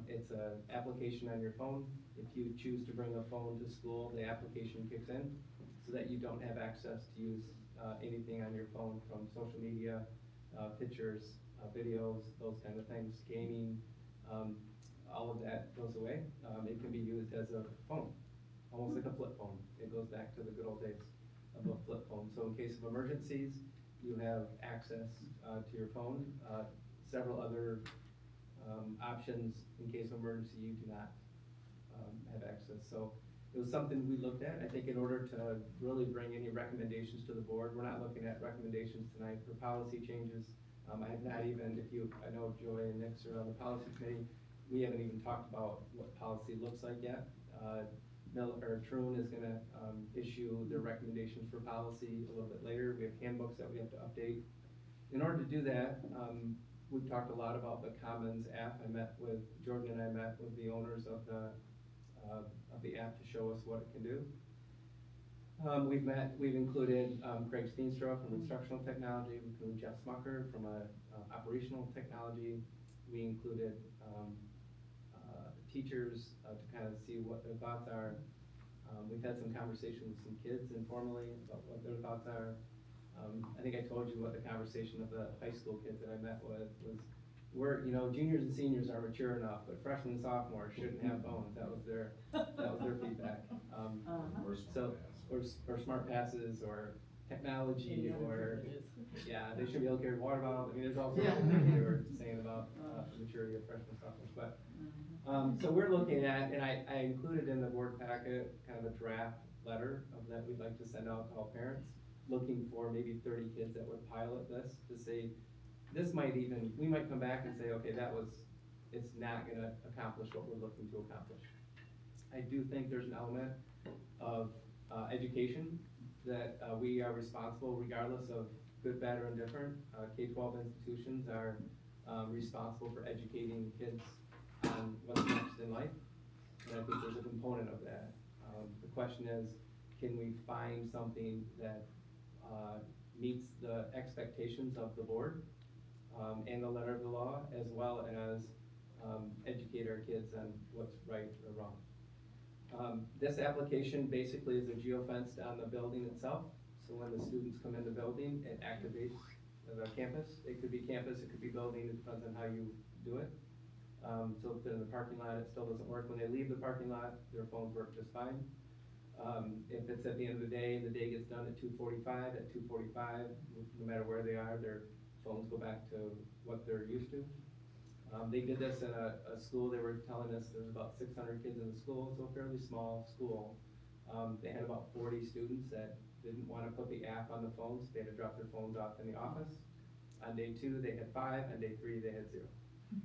It's an application on your phone. If you choose to bring a phone to school, the application kicks in so that you don't have access to use anything on your phone, from social media, pictures, videos, those kind of things, gaming, all of that goes away. It can be used as a phone, almost like a flip phone. It goes back to the good old days of a flip phone. So in case of emergencies, you have access to your phone. Several other options in case of emergency you do not, have access. So it was something we looked at. I think in order to really bring any recommendations to the board, we're not looking at recommendations tonight for policy changes. I have not even, I know Joy and Nick's are on the policy committee, we haven't even talked about what policy looks like yet. Troon is gonna, issue their recommendations for policy a little bit later. We have handbooks that we have to update. In order to do that, we've talked a lot about the Commons app. Jordan and I met with the owners of the app to show us what it can do. We've included Craig Steenstra from instructional technology, we included Jeff Smucker from operational technology. We included teachers to kind of see what their thoughts are. We've had some conversations with some kids informally about what their thoughts are. I think I told you what the conversation of the high school kids that I met with was. Juniors and seniors are mature enough, but freshmen and sophomores shouldn't have phones. That was their feedback. So, or smart passes, or technology, or, yeah, they should be able to carry water bottles. I mean, there's all sorts of things they were saying about the maturity of freshmen and sophomores. But, so we're looking at, and I included in the board packet kind of a draft letter of that we'd like to send out to all parents, looking for maybe 30 kids that would pilot this to say, we might come back and say, okay, it's not gonna accomplish what we're looking to accomplish. I do think there's an element of education that we are responsible, regardless of good, bad, or indifferent. K-12 institutions are responsible for educating kids on what's next in life, and I think there's a component of that. The question is, can we find something that meets the expectations of the board and the letter of the law, as well as educate our kids on what's right or wrong. This application basically is a geofenced on the building itself, so when the students come in the building, it activates the campus. It could be campus, it could be building, it depends on how you do it. So if they're in the parking lot, it still doesn't work. When they leave the parking lot, their phones work just fine. If it's at the end of the day gets done at 2:45, at 2:45, no matter where they are, their phones go back to what they're used to. They did this in a school. They were telling us there's about 600 kids in the school, so a fairly small school. They had about 40 students that didn't want to put the app on the phones. They had to drop their phones off in the office. On day 2, they had 5. On day 3, they had 0.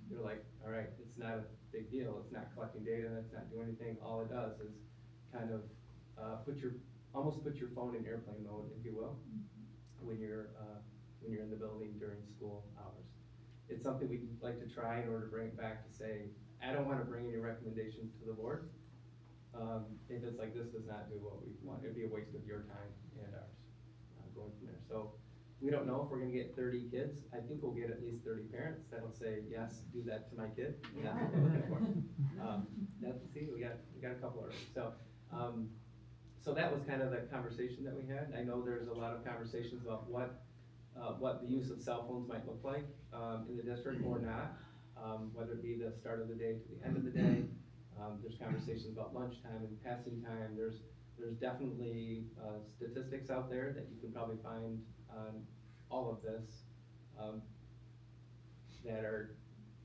They're like, all right, it's not a big deal. It's not collecting data. It's not doing anything. All it does is kind of almost put your phone in airplane mode, if you will, when you're in the building during school hours. It's something we'd like to try in order to bring it back to say, I don't want to bring any recommendations to the board. If it's like, this does not do what we want, it'd be a waste of your time and ours, going from there. So we don't know if we're gonna get 30 kids. I think we'll get at least 30 parents that'll say, yes, do that to my kid. And that's what we're looking for. See, we got a couple already. So that was kind of the conversation that we had. I know there's a lot of conversations about what the use of cell phones might look like in the district or not, whether it be the start of the day to the end of the day. There's conversations about lunchtime and passing time. There's definitely statistics out there that you can probably find on all of this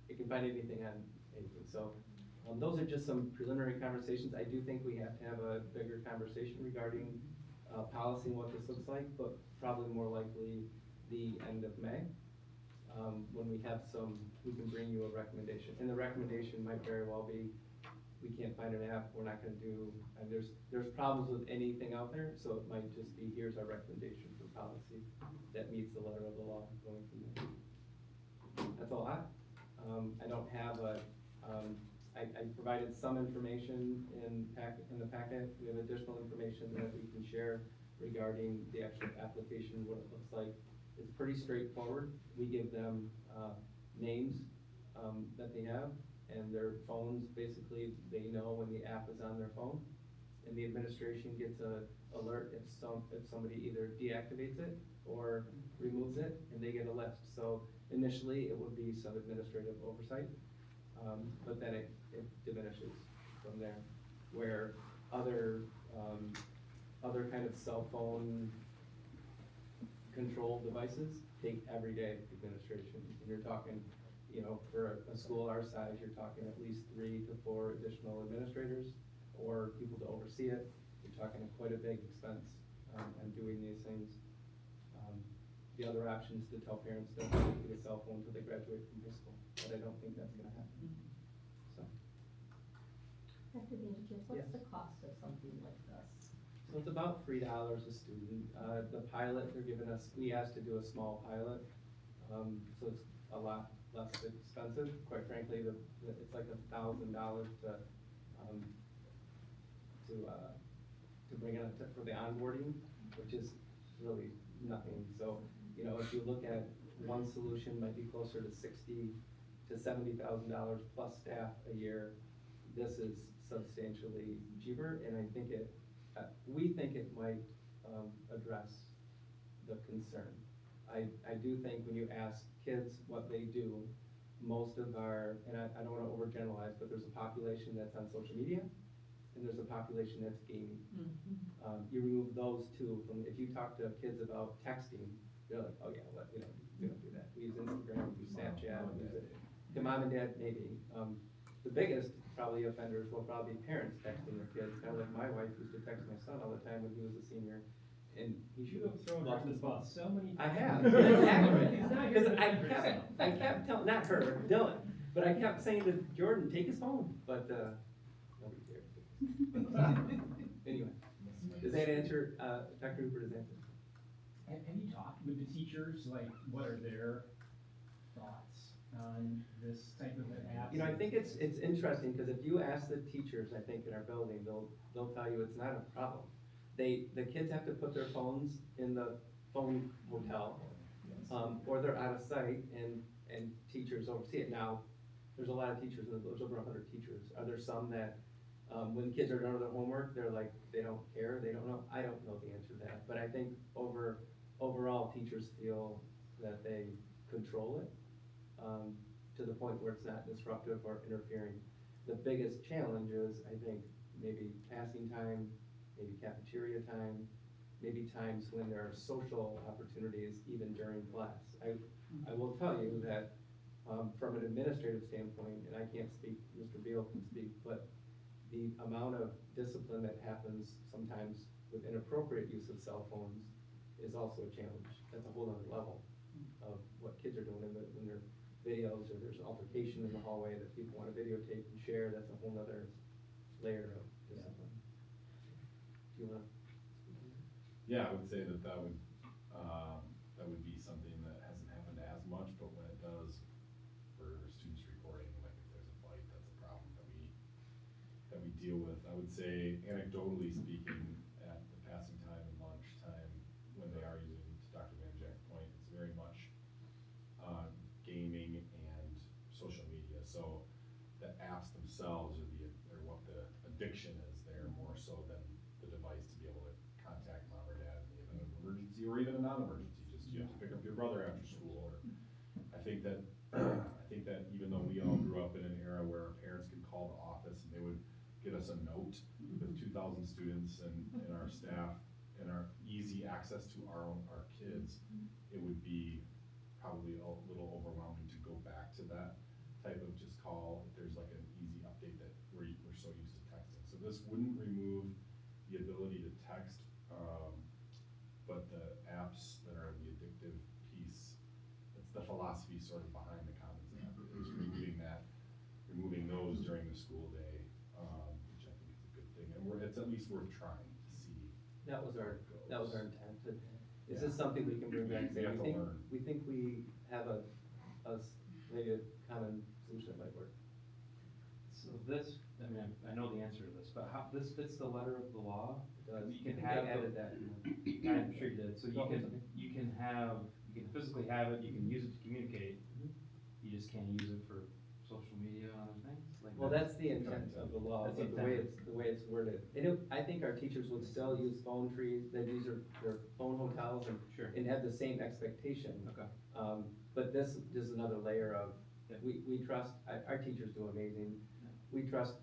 you can find anything on anything. So those are just some preliminary conversations. I do think we have to have a bigger conversation regarding policy and what this looks like, but probably more likely the end of May, when we can bring you a recommendation. And the recommendation might very well be, we can't find an app, we're not gonna do, and there's problems with anything out there, so it might just be, here's our recommendation for policy that meets the letter of the law going from there. That's a lot. I don't have I provided some information in the packet. We have additional information that we can share regarding the actual application, what it looks like. It's pretty straightforward. We give them names that they have, and their phones, basically, they know when the app is on their phone, and the administration gets a alert if somebody either deactivates it or removes it, and they get a list. So initially, it would be some administrative oversight, but then it diminishes from there, where other kind of cell phone control devices take everyday administration. And you're talking you know, for a school our size, you're talking at least 3 to 4 additional administrators or people to oversee it. You're talking quite a big expense, on doing these things. The other option is to tell parents that they get a cell phone until they graduate from high school, but I don't think that's gonna happen, so. Dr. Vanderkis, what's Yes. the cost of something like this? So it's about $3 a student. The pilot, they're giving us, we asked to do a small pilot, so it's a lot less expensive. Quite frankly, it's like $1,000 to bring it up for the onboarding, which is really nothing. So, you know, if you look at one solution might be closer to $60,000 to $70,000 plus staff a year. This is substantially cheaper, and I think we think it might address the concern. I do think when you ask kids what they do, most of our, and I don't wanna overgeneralize, but there's a population that's on social media, and there's a population that's gaming. You remove those two from, if you talk to kids about texting, they're like, oh yeah, we don't do that. We use Instagram, we use Snapchat, we use it. To mom and dad, maybe. The biggest probably offenders will probably be parents texting their kids, kind of like my wife used to text my son all the time when he was a senior. And he should have thrown her lost under his the phone. bus so many I times. have, exactly. He's not here Because to defend I himself. kept telling, not her, Dylan, but I kept saying to Jordan, take his phone, but, nobody cared. Anyway, does that answer, Dr. Hooper, does that answer? Have you talked with the teachers, like, what are their thoughts on this type of an app? You know, I think it's interesting, because if you ask the teachers, I think, in our building, they'll tell you it's not a problem. The kids have to put their phones in the phone hotel, or they're out of sight, and teachers oversee it. Now, there's a lot of teachers, there's over 100 teachers. Are there some that, when kids are done with their homework, they're like, they don't care, they don't know? I don't know the answer to that, but I think overall, teachers feel that they control it, to the point where it's not disruptive or interfering. The biggest challenge is, I think, maybe passing time, maybe cafeteria time, maybe times when there are social opportunities even during class. I will tell you that, from an administrative standpoint, and I can't speak, Mr. Beal can speak, but the amount of discipline that happens sometimes with inappropriate use of cell phones is also a challenge. That's a whole other level of what kids are doing when they're videos, or there's altercation in the hallway that people want to videotape and share. That's a whole other layer of discipline. Do you want to? Yeah, I would say that would be something that hasn't happened as much, but when it does, for students reporting, like if there's a fight, that's a problem that we deal with. I would say, anecdotally speaking, at the passing time and lunch time, when they are using, to Dr. Van Jack's point, it's very much gaming and social media. So the apps themselves are what the addiction is there, more so than the device to be able to contact mom or dad in the event of an emergency, or even a non-emergency, just you have to pick up your brother after school. Or I think that even though we all grew up in an era where our parents could call the office and they would get us a note with 2,000 students and our staff and our easy access to our kids, it would be probably a little overwhelming to go back to that type of just call if there's like an easy update that we're so used to texting. So this wouldn't remove the ability to text, but the apps that are the addictive piece, it's the philosophy sort of behind the Commons app, is removing those during the school day, which I think is a good thing, and it's at least worth trying to see. That was our intent. Is this something we can bring back? We have to learn. We think we have maybe a common solution that might work. So this, I mean, I know the answer to this, but how, this fits the letter of the law? You I can think have, I added that. I'm sure you did, so you can physically have it, you can use it to communicate, you just can't use it for social media and other things? Like Well, that's the intent of the law, That's the but the way it's worded. I think our teachers would still use phone trees, they'd use their phone hotels Sure. and have the same expectation. Okay. But this is another layer of, we trust, our teachers do amazing. We trust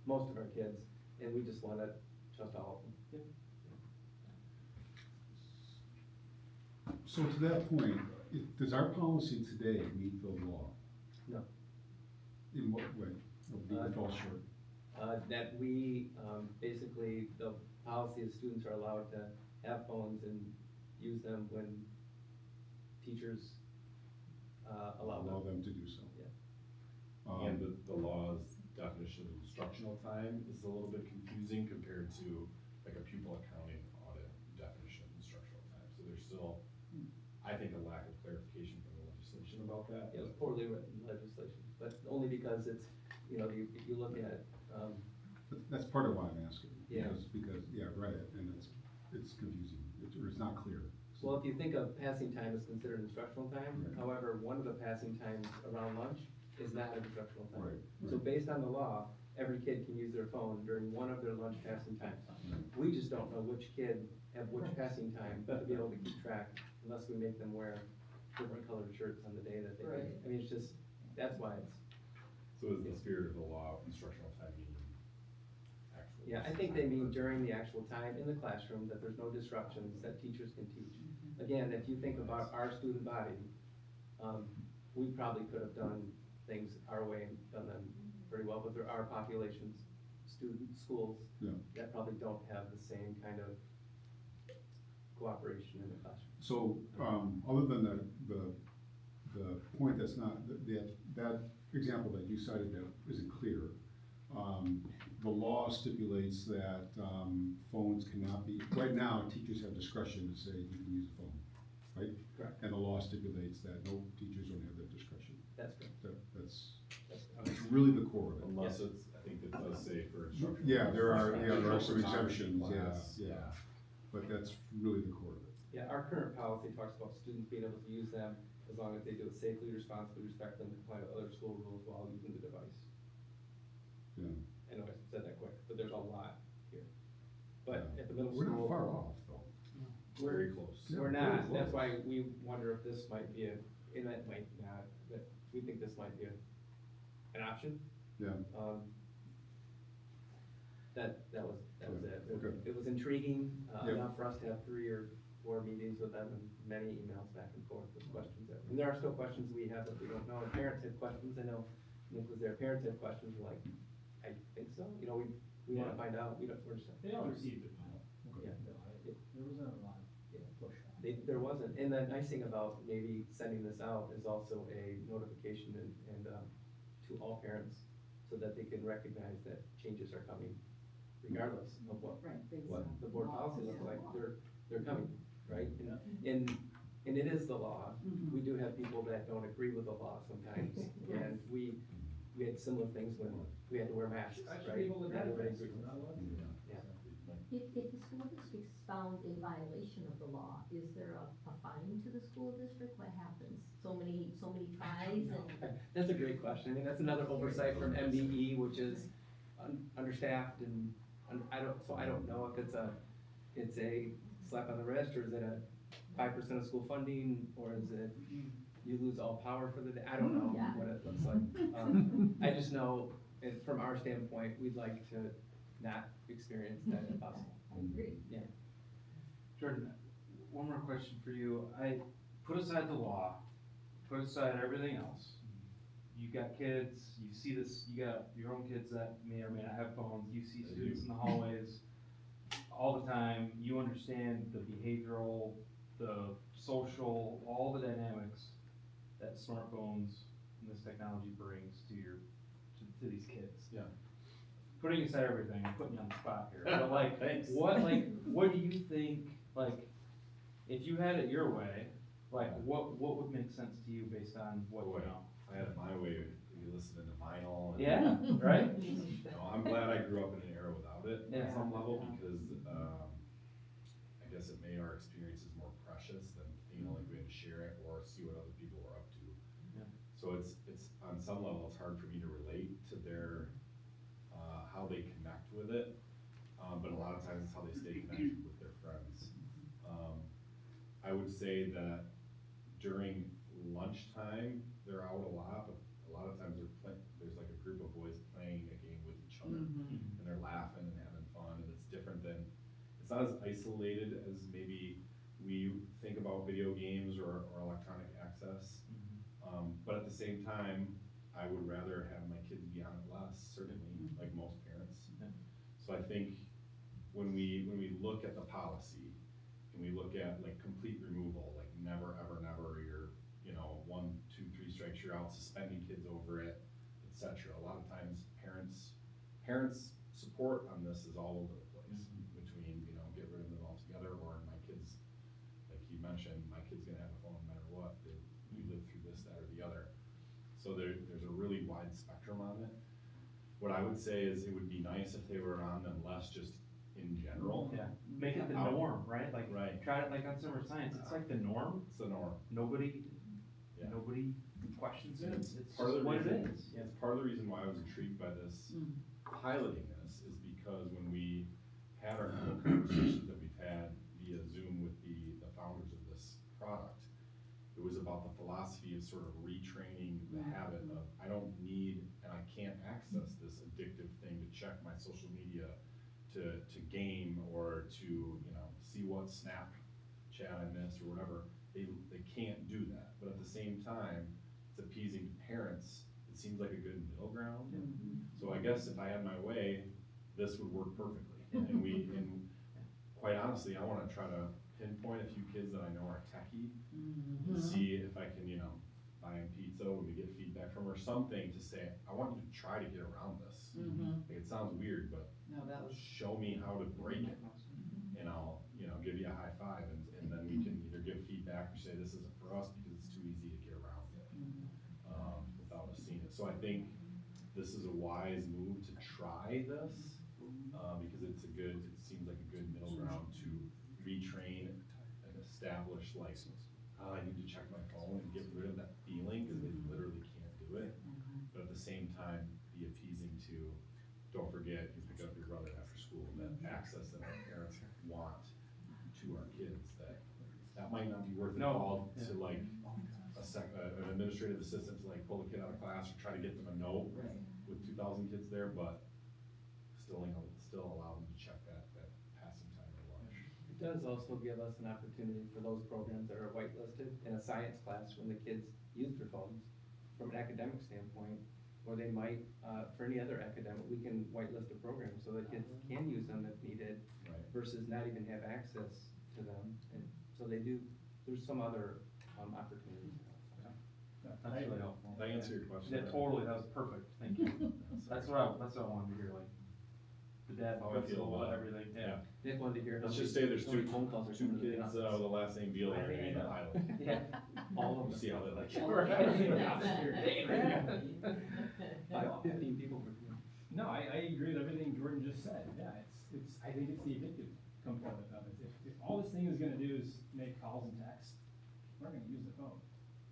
most of our kids, and we just wanna trust all of them. So to that point, does our policy today meet the law? No. In what way? It falls short. That we, basically, the policy is students are allowed to have phones and use them when teachers, allow them. To do so. Yeah. And the law's definition of instructional time is a little bit confusing compared to like a pupil accounting audit definition of instructional time. So there's still, I think, a lack of clarification from the legislation about that. It was poorly written legislation, but only because it's, you know, if you look at, That's part of why I'm asking. Yeah. Because, yeah, I read it, and it's confusing, or it's not clear. well, if you think of passing time as considered instructional time, Right. however, one of the passing times around lunch is not instructional time. Right, So right. based on the law, every kid can use their phone during one of their lunch passing times. Right. We just don't know which kid have which passing time to be able to keep track unless we make them wear different colored shirts on the day that they Right. get. I mean, it's just, that's why it's, So is the spirit of the law, instructional time meaning actual? yeah, I think they mean during the actual time in the classroom, that there's no disruptions, that teachers can teach. Again, if you think about our student body, we probably could have done things our way and done them pretty well, but there are populations, schools, Yeah. that probably don't have the same kind of cooperation in the classroom. So, other than the point that's not, that example that you cited that isn't clear, the law stipulates that, phones cannot be, right now, teachers have discretion to say you can use a phone, right? Correct. And the law stipulates that no teachers don't have that discretion. That's correct. That's That's really the core of it. Unless it's, I think it does say for instructional. Yeah, there are some Photography exemptions, class, yeah. But that's really the core of it. Yeah, our current policy talks about students being able to use them as long as they do it safely, responsibly, respectfully, and comply with other school rules while using the device. Yeah. I know I said that quick, but there's a lot here. But Yeah. at the middle We're school. not far off, though. Very close. Yeah, We're very not, that's close. why we wonder if this might be and that might not, but we think this might be an option. Yeah. That was it. Okay. It was intriguing, Yeah. enough for us to have 3 or 4 meetings with them and many emails back and forth with questions. And there are still questions we have that we don't know, and parents have questions, I know, Nick was there, parents have questions, we're like, I think so, you know, we wanna Yeah. find out, we're just. They all received it. Yeah. There wasn't a lot of pushback. There wasn't, and the nice thing about maybe sending this out is also a notification and to all parents, so that they can recognize that changes are coming regardless of what the board policy looks like, they're coming, right? And it is the law, we do have people that don't agree with the law sometimes, and we had similar things when we had to wear masks, right? Not everybody agrees. Yeah. If the school district's found in violation of the law, is there a fine to the school district? What happens? So many tries and? That's a great question. I mean, that's another oversight from MDE, which is understaffed and, I don't know if it's a slap on the wrist, or is it a 5% of school funding, or is it you lose all power for the day? I don't know Yeah. what it looks like. I just know, and from our standpoint, we'd like to not experience that if possible. I agree. Yeah. Jordan, one more question for you. I put aside the law, put aside everything else. You got kids, you see this, you got your own kids that may or may not have phones, you see students in the hallways all the time, you understand the behavioral, the social, all the dynamics that smartphones and this technology brings to these kids. Yeah. Putting aside everything, I'm putting you on the spot here, but like, Thanks. what do you think, like, if you had it your way, like, what would make sense to you based on what you know? If I had it my way, we'd be listening to vinyl and. Yeah, right? You know, I'm glad I grew up in an era without it Yeah. at some level, because, I guess it made our experiences more precious than feeling like we had to share it or see what other people were up to. Yeah. So it's, on some level, it's hard for me to relate to their, how they connect with it, but a lot of times it's how they stay connected with their friends. I would say that during lunchtime, they're out a lot, but a lot of times there's like a group of boys playing a game with each other, and they're laughing and having fun, and it's different than, it's not as isolated as maybe we think about video games or electronic access. But at the same time, I would rather have my kids be on it less, certainly, like most parents. So I think when we look at the policy, and we look at like complete removal, like never, ever, never, you're, 1, 2, 3 strikes, you're out, suspending kids over it, etc. A lot of times parents support on this is all over the place, between, get rid of them altogether, or my kids, like you mentioned, my kid's gonna have a phone no matter what, we live through this, that, or the other. So there's a really wide spectrum on it. What I would say is it would be nice if they were on them less just in general. Yeah, make it the norm, right? Like, Right. try it like on summer science, it's like the norm. It's the norm. Nobody questions it, it's Part of just the what it reason, is. it's part of the reason why I was intrigued by this, piloting this, is because when we had our conversations that we've had via Zoom with the founders of this product, it was about the philosophy of sort of retraining the habit of, I don't need and I can't access this addictive thing to check my social media, to game, or to, see what Snapchat I missed or whatever. They can't do that, but at the same time, it's appeasing to parents. It seems like a good middle ground. So I guess if I had my way, this would work perfectly. And quite honestly, I wanna try to pinpoint a few kids that I know are techie, and see if I can, buy them pizza when we get feedback from, or something to say, I want you to try to get around this. Like, it sounds weird, but show me how to break it, and I'll, give you a high five, and then we can either give feedback or say this isn't for us because it's too easy to get around it, without us seeing it. So I think this is a wise move to try this, because it seems like a good middle ground to retrain and establish, like, I need to check my phone and get rid of that feeling, because they literally can't do it. But at the same time, be appeasing to, don't forget, you pick up your brother after school, that access that our parents want to our kids, that might not be worth it all to like an administrative assistant to like pull a kid out of class or try to get them a note with 2,000 kids there, but still allow them to check that passing time or lunch. It does also give us an opportunity for those programs that are whitelisted in a science class when the kids use their phones from an academic standpoint, or they might, for any other academic, we can whitelist a program so that kids can use them if needed, versus not even have access to them. And so they do, there's some other opportunities. That's really helpful. Did I answer your question? Yeah, totally, that was perfect, thank you. That's what I wanted to hear, like, the dad, How I feel principal, about it. everything, Yeah. Nick wanted to hear. Let's just say there's two phone calls or kids something with the last name Beal that are in the pilot. Yeah, all of We'll them. see how they like it. About 15 people per team. No, I agree with everything Jordan just said. Yeah, I think it's the addictive component of it. If all this thing is gonna do is make calls and texts, we're not gonna use the phone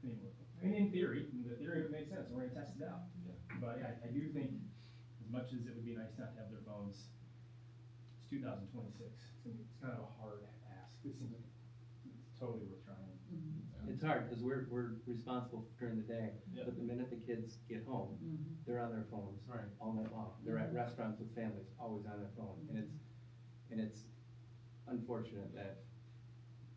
anymore. I mean, in theory it makes sense, we're gonna test it out. But yeah, I do think, as much as it would be nice not to have their phones, it's 2026. It's kind of a hard ask. It seems like it's totally worth trying. It's hard, because we're responsible during the day, Yeah. but the minute the kids get home, they're on their phones all night long. They're at restaurants with families, always on their phone, and it's unfortunate that,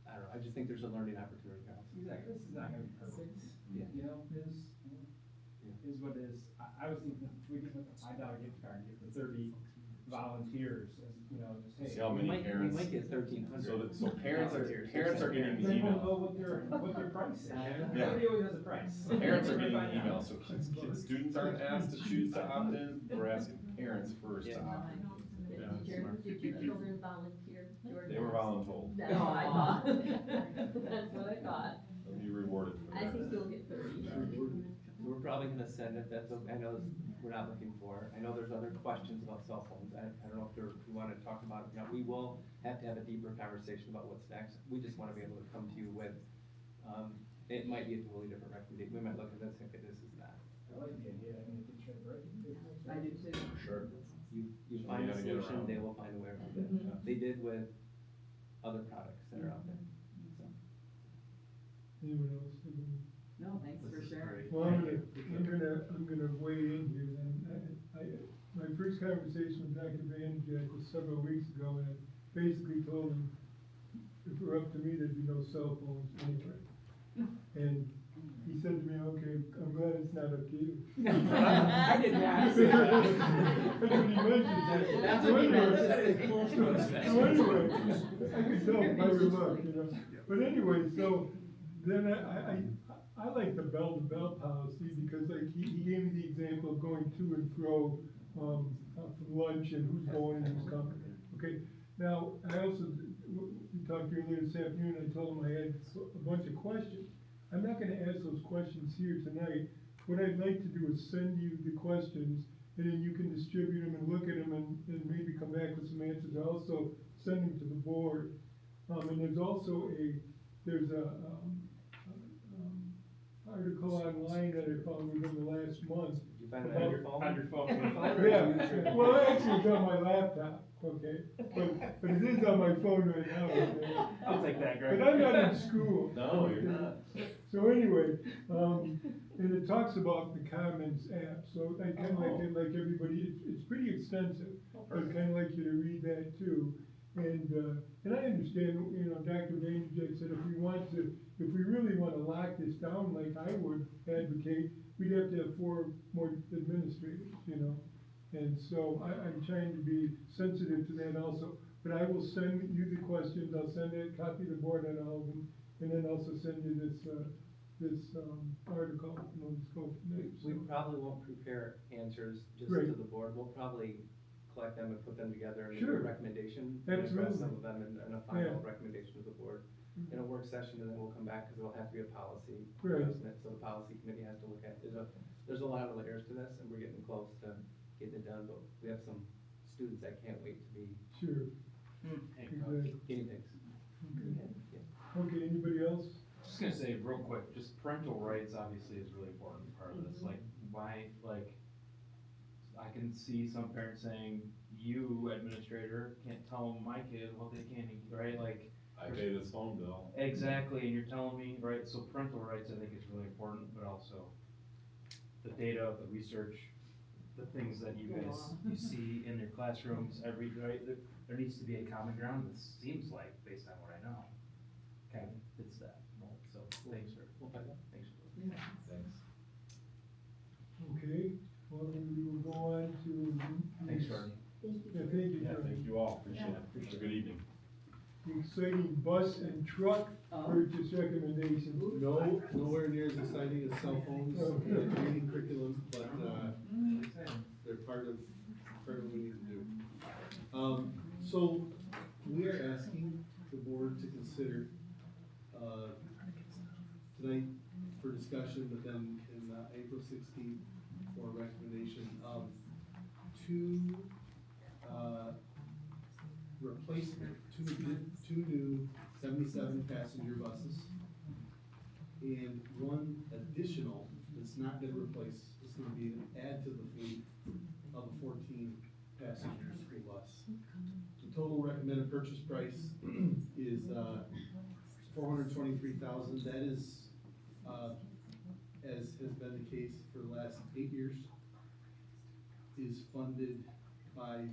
I don't know, I just think there's a learning opportunity now. Exactly, this is not gonna be perfect. Yeah. Is what it is. I was thinking, if we could put a $5 gift card, give the 30 volunteers, as, just, hey. See how many parents. We might get 1,300. So parents are getting these Then we'll know emails. what their price is. Yeah. Everybody always has a price. Parents are getting emails, so students aren't asked to choose to opt in, we're asking parents first to opt in. Did your children volunteer, Jordan? They were voluntold. That's what I thought. That's what I thought. They'll be rewarded for I that. think you'll get 30. We're probably gonna send it, I know we're not looking for, I know there's other questions about cell phones, I don't know if we wanna talk about it now, we will have to have a deeper conversation about what's next, we just wanna be able to come to you with, it might be a totally different recommendation, we might look at this and think this is not. I like the idea, I mean, if it's right. I do too. For sure. You So find we a gotta get solution, around they it. will find a way around it, they did with other products that are out there, so. Anyone else? No, thanks for sharing. Well, I'm gonna weigh in here then. My first conversation with Dr. Vanjack was several weeks ago, and I basically told him, if it were up to me, there'd be no cell phones anyway. And he said to me, okay, I'm glad it's not up to you. I did not say that. That's what he mentioned. That's So what he meant. anyway- That is close to us. So anyway, I could tell by your look, But anyway, so then I like the bell-to-bell policy because like he gave me the example of going to and fro, from lunch and who's going and who's coming. Okay, now, I also, we talked earlier this afternoon, I told him I had a bunch of questions. I'm not gonna ask those questions here tonight. What I'd like to do is send you the questions, and then you can distribute them and look at them and maybe come back with some answers. I also send them to the board. And there's also there's a article online that I found within the last month. Did you find that on your phone? On your phone. Yeah, well, actually, it's on my laptop, okay? But it is on my phone right now, okay? I'll take that, Greg. But I'm not in school. No, you're not. So anyway, and it talks about the Commons app, so I kinda like everybody, it's pretty extensive. I'd kinda like you to read that too. And I understand, Dr. Vanderjagt said if we really wanna lock this down like I would advocate, we'd have to have 4 more administrators, And so I'm trying to be sensitive to that also. But I will send you the questions, I'll send a copy of the board on all of them, and then also send you this article, let's go from there. We probably won't prepare answers just Right. to the board. We'll probably collect them and put them together and make Sure. a recommendation. And address Absolutely. some of them in a final Yeah. recommendation to the board in a work session, and then we'll come back, because it'll have to be a policy Right. adjustment, so the policy committee has to look at. There's a lot of layers to this, and we're getting close to getting it done, but we have some students that can't wait to be Sure. Exactly. guinea pigs. Okay, anybody else? Just gonna say real quick, just parental rights obviously is a really important part of this, like, why, like, I can see some parents saying, you administrator can't tell my kid what they can eat, right, like. I pay this phone bill. Exactly, and you're telling me, right, so parental rights I think is really important, but also the data, the research, the things that you guys, you see in your classrooms, right, there needs to be a common ground, it seems like, based on what I know, kind of fits that mold, so thanks for, thanks for. Thanks. Okay, well, then we will go on to. Thanks, Jordan. Thank you. Yeah, thank you, Yeah, Jordan. thank you all, appreciate it. Have a good evening. The exciting bus and truck purchase recommendation. No, nowhere near as exciting as cell phones and reading curriculum, but, they're part of what we need to do. So, we are asking the board to consider, tonight for discussion, but then in, April 16th for recommendation of 2, replacement, two new 77 passenger buses, and 1 additional that's not gonna replace, it's gonna be an add to the fleet of a 14 passenger school bus. The total recommended purchase price is $423,000. That is, as has been the case for the last 8 years, is funded by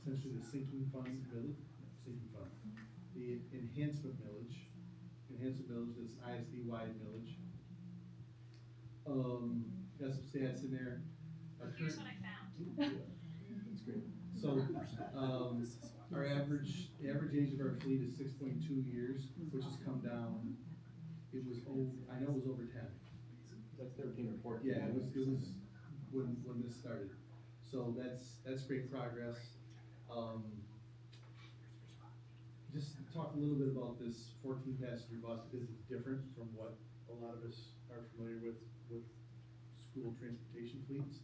essentially the sinking fund, the enhancement millage is ISD-wide millage. Got some stats in there. Here's what I found. Yeah, that's great. So, our average age of our fleet is 6.2 years, which has come down. It was I know it was over 10. That's 13 or 14. Yeah, it was when this started. So that's great progress. Just to talk a little bit about this 14 passenger bus, because it's different from what a lot of us are familiar with school transportation fleets.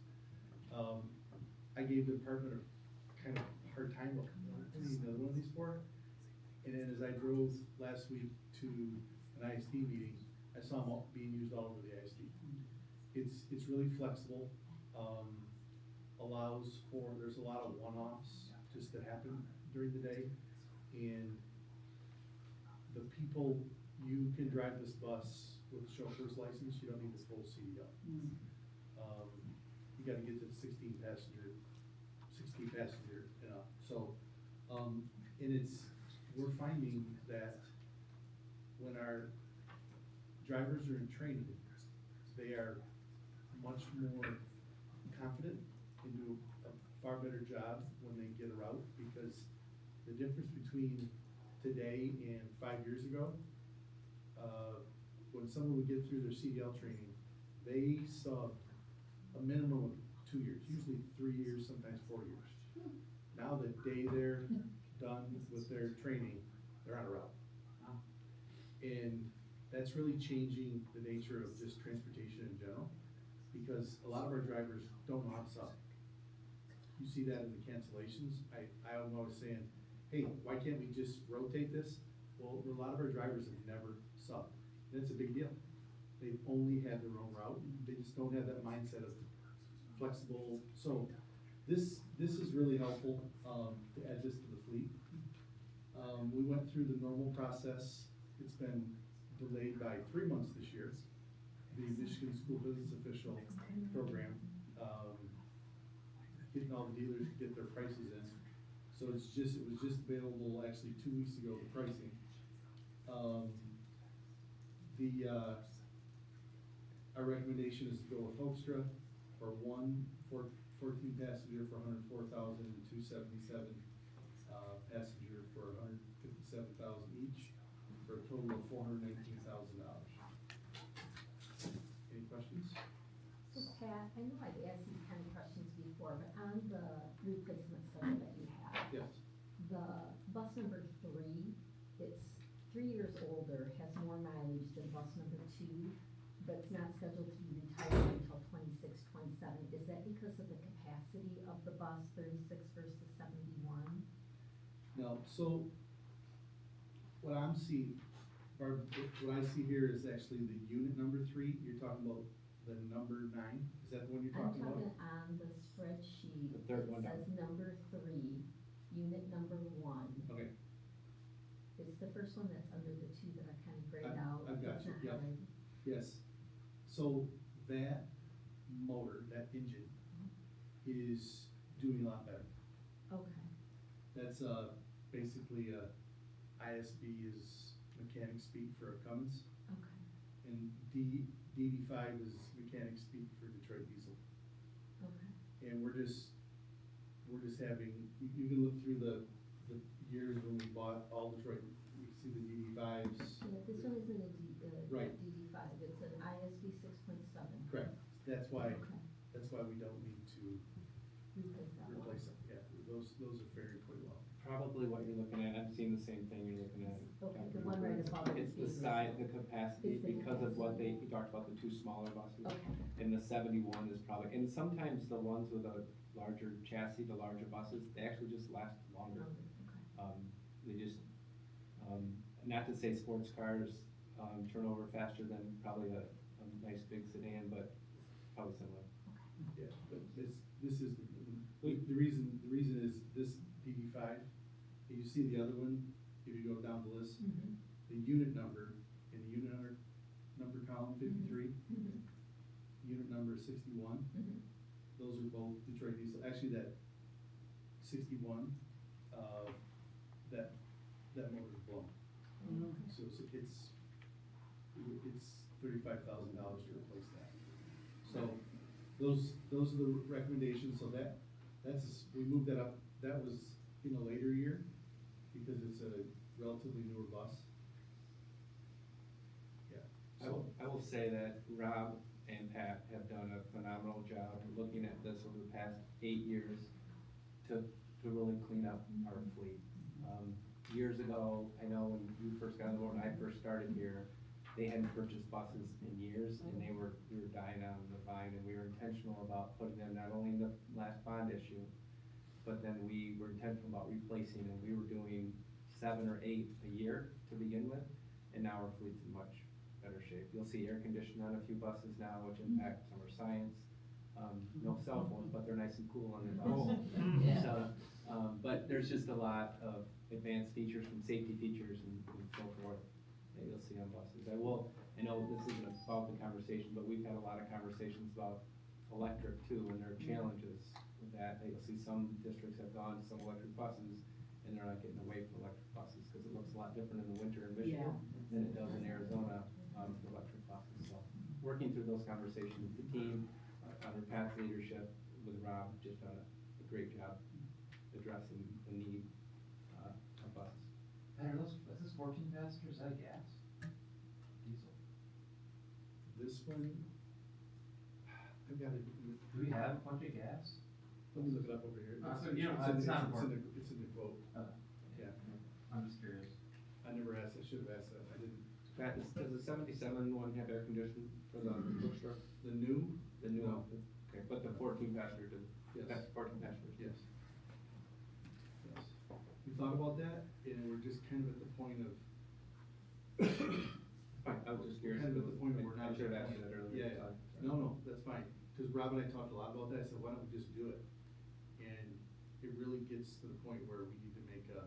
I gave the department a kind of hard time, what do you need another one of these for? And then as I drove last week to an ISD meeting, I saw them all being used all over the ISD. It's really flexible, allows for, there's a lot of one-offs just that happen during the day. And the people, you can drive this bus with a chauffeur's license, you don't need the full CDL. You gotta get to the 16 passenger and up. So, and we're finding that when our drivers are in training, they are much more confident and do a far better job when they get a route, because the difference between today and 5 years ago, when someone would get through their CDL training, they saw a minimum of 2 years, usually 3 years, sometimes 4 years. Now the day they're done with their training, they're on a route. And that's really changing the nature of just transportation in general, because a lot of our drivers don't know how to sub. You see that in the cancellations. I'm always saying, hey, why can't we just rotate this? Well, a lot of our drivers have never subbed. And it's a big deal. They've only had their own route. They just don't have that mindset of flexible. So this is really helpful, to add this to the fleet. We went through the normal process. It's been delayed by 3 months this year. The Michigan School Business Official Program, getting all the dealers to get their prices in. So it was just available actually 2 weeks ago, the pricing. Our recommendation is to go with Hoekstra for 14 passenger for $104,000 and 277 passenger for $157,000 each, for a total of $419,000. Any questions? So Pat, I know I've asked these kind of questions before, but on the replacement schedule that you have, Yes. the bus number 3, it's 3 years older, has more mileage than bus number 2, but it's not scheduled to be retired until 26, 27. Is that because of the capacity of the bus, 36 versus 71? No, so what I'm seeing, Barb, what I see here is actually the unit number 3. You're talking about the number 9. Is that the one you're talking about? I'm talking on the spreadsheet. The third one It down. says number 3, unit number 1. Okay. It's the first one that's under the 2 that are kind of grayed out. I've got It's you, not yep. highlighted. Yes. So that motor, that engine, is doing a lot better. Okay. That's basically ISB is mechanic speak for a Cummins, Okay. and DD5 is mechanic speak for Detroit Diesel. Okay. And we're just having, you can look through the years when we bought all Detroit, you can see the DD5s. Yeah, this one isn't a Right. DD5, it's an ISB 6.7. Correct. That's why Okay. we don't need to Replace that one. replace them. Yeah, those are faring pretty well. Probably what you're looking at, I'm seeing the same thing you're looking at. Okay, the one right above it It's the is size, the capacity, It's the because of what capacity. he talked about, the 2 smaller buses. Okay. And the 71 is probably, and sometimes the ones with a larger chassis, the larger buses, they actually just last longer. Okay. They just, not to say sports cars, turn over faster than probably a nice big sedan, but probably similar. Yeah, but this is, the reason is this DD5, you see the other one, if you go down the list, Mhm. the unit number, in the unit number column 53, Mhm. unit number 61, Mhm. those are both Detroit Diesel. Actually, that 61, that motor's blown. So it's $35,000 to replace that. So those are the recommendations. So we moved that up. That was in a later year because it's a relatively newer bus. Yeah. I will say that Rob and Pat have done a phenomenal job looking at this over the past 8 years to really clean up our fleet. Years ago, I know when you first got on the board, when I first started here, they hadn't purchased buses in years, and we were dying on the vine, and we were intentional about putting them not only in the last bond issue, but then we were intentional about replacing, and we were doing 7 or 8 a year to begin with, and now our fleet's in much better shape. You'll see air conditioning on a few buses now, which impacts summer science. No cell phones, but they're nice and cool on the bus. Yeah. So, but there's just a lot of advanced features and safety features and so forth that you'll see on buses. I know this isn't about the conversation, but we've had a lot of conversations about electric too, and there are challenges with that. You'll see some districts have gone to some electric buses, and they're not getting away from electric buses, because it looks a lot different in the winter in Michigan than it does in Arizona, for electric working through those conversations with the team, under Pat's leadership, with Rob, just done a great job addressing the need, of buses. Pat, is this 14 passengers, is that gas? Diesel? This one, I've got it. Do we have a bunch of gas? Let me look it up over here. So, you know, it's not important. It's in the quote. Yeah. I'm just curious. I never asked, I should have asked that, I didn't. Pat, does the 77 one have air conditioning for the push truck? The new? The new No. one? Okay, but the 14 passenger did. Yes. That's 14 passengers. Yes. Yes. We thought about that, and we're just kind of at the point of. Fine, I was just curious. Kind of at the point where we're I not. should have asked you that earlier. Yeah, Sorry. no, that's fine, cause Rob and I talked a lot about that, I said, why don't we just do it? And it really gets to the point where we need to make it's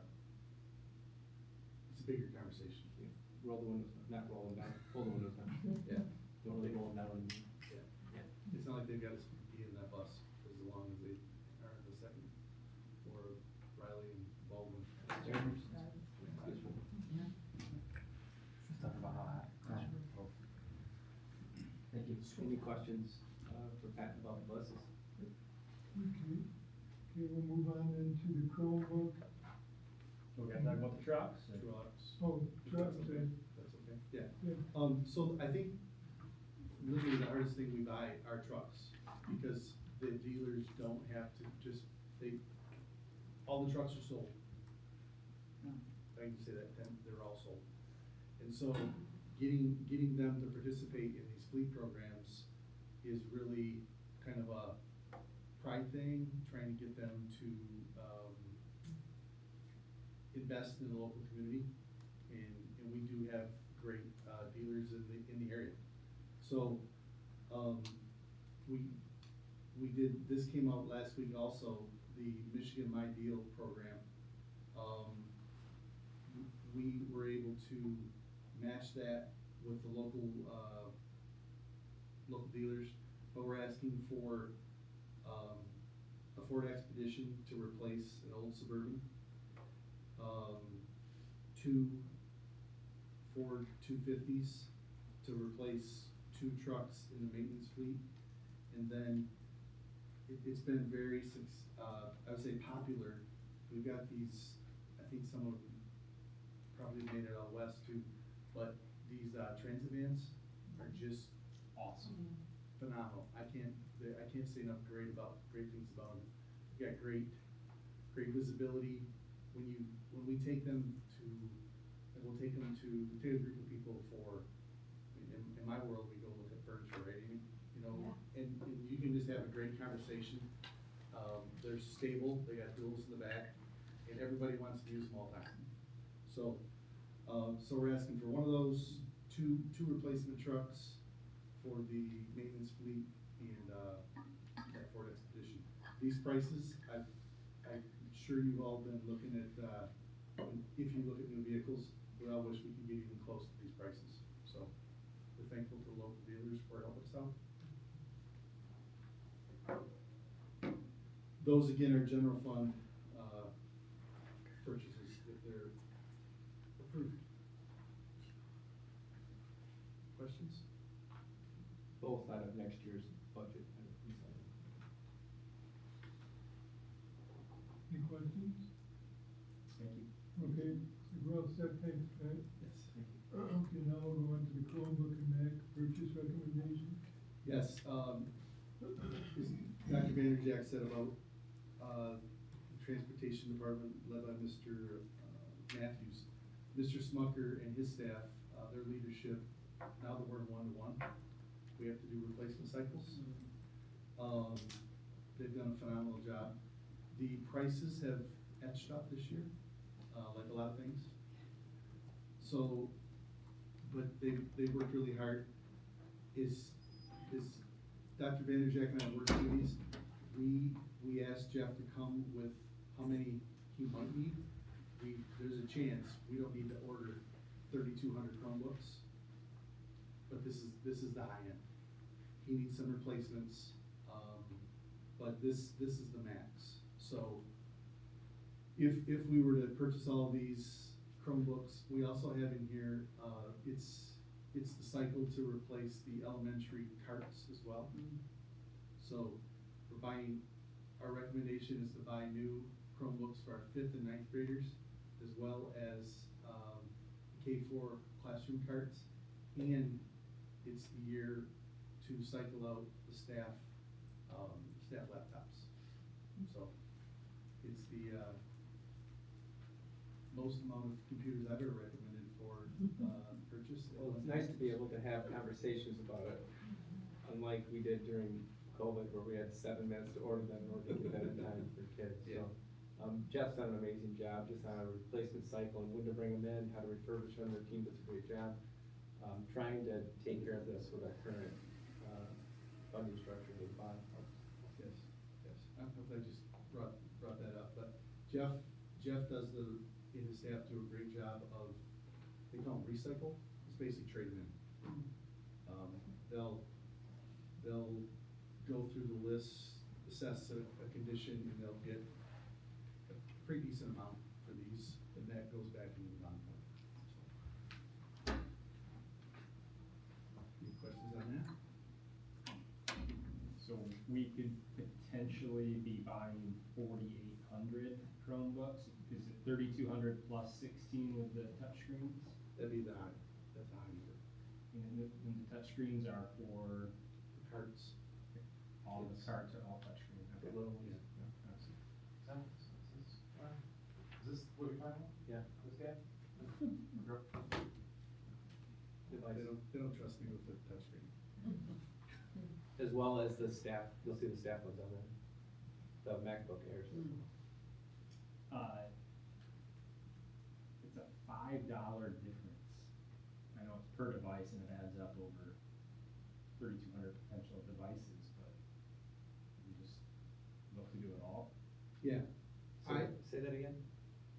a bigger conversation. Yeah. Roll the windows, not roll them down, pull the windows down. Yeah. Don't really roll them down. Yeah. It's not like they've got to be in that bus as long as they are in the second floor of Riley and Baldwin. Talk about how hot. Thank you. Any questions, for Pat about the buses? Okay, we'll move on then to the Chromebook. We're gonna talk about the trucks. Trucks. Oh, trucks, That's okay. then. That's okay, yeah. Yeah. So I think literally the hardest thing we buy are trucks, because the dealers don't have to just, all the trucks are sold. I can say that, they're all sold. And so getting them to participate in these fleet programs is really kind of a pride thing, trying to get them to, invest in the local community. And we do have great, dealers in the area. So, this came out last week also, the Michigan My Deal program. We were able to match that with the local dealers, but we're asking for, a Ford Expedition to replace an old Suburban. 2 Ford 250s to replace 2 trucks in the maintenance fleet. And then it's been very, I would say popular. We've got these, I think some of them probably made it out west too, but these transit vans are just Awesome. phenomenal. I can't say enough great things about them. We've got great visibility. When we take them to, we'll take a group of people for, in my world, we go look at furniture, right, Amy? You know, and you can just have a great conversation. They're stable, they got duals in the back, and everybody wants to use them all the time. So we're asking for one of those, two replacement trucks for the maintenance fleet, and that Ford Expedition. These prices, I'm sure you've all been looking at, if you look at new vehicles, we all wish we could get even close to these prices. So we're thankful to the local dealers for helping us out. Those again are general fund, purchases if they're approved. Questions? Both out of next year's budget. Any questions? Thank you. Okay, so we're all set, thanks, Pat. Yes. Okay, now we'll go on to the Chromebook and Mac purchase recommendation. Yes, as Dr. Vanderjack said about, the transportation department led by Mr. Matthews. Mr. Smucker and his staff, their leadership, now that we're in 1-to-1, we have to do replacement cycles. They've done a phenomenal job. The prices have etched up this year, like a lot of things. So, but they worked really hard. Is Dr. Vanderjack and I worked through these. We asked Jeff to come with how many he might need. There's a chance we don't need to order 3,200 Chromebooks, but this is the high end. He needs some replacements, but this is the max. So if we were to purchase all these Chromebooks, we also have in here, it's the cycle to replace the elementary carts as well. So we're buying, our recommendation is to buy new Chromebooks for our 5th and 9th graders, as well as, K-4 classroom carts. And it's the year to cycle out the staff laptops. So it's the, most amount of computers I've ever recommended for, purchase. Well, it's nice to be able to have conversations about it, unlike we did during COVID, where we had 7 minutes to order them in order to get that in time for kids, so. Jeff's done an amazing job just on a replacement cycle and when to bring them in, how to refurbish them, their team does a great job. Trying to take care of this with our current, funding structure with the bond. Yes, yes. I'm glad you just brought that up, but Jeff does and his staff do a great job of, they call them recycle, it's basically trade them in. They'll go through the list, assess a condition, and they'll get a pretty decent amount for these, and that goes back into the bond fund. Any questions on that? So we could potentially be buying 4,800 Chromebooks. Is it 3,200 plus 16 with the touchscreens? That'd be that's a high number. And the touchscreens are for The carts. all the Yes. carts are all touchscreen. The little ones. Yeah. Is this what you're talking about? Yeah. This guy? They don't trust me with the touchscreen. As well as the staff, you'll see the staff ones on there, the MacBook Airs. It's a $5 difference. I know it's per device and it adds up over 3,200 potential devices, but we just look to do it all. Yeah. Say that again?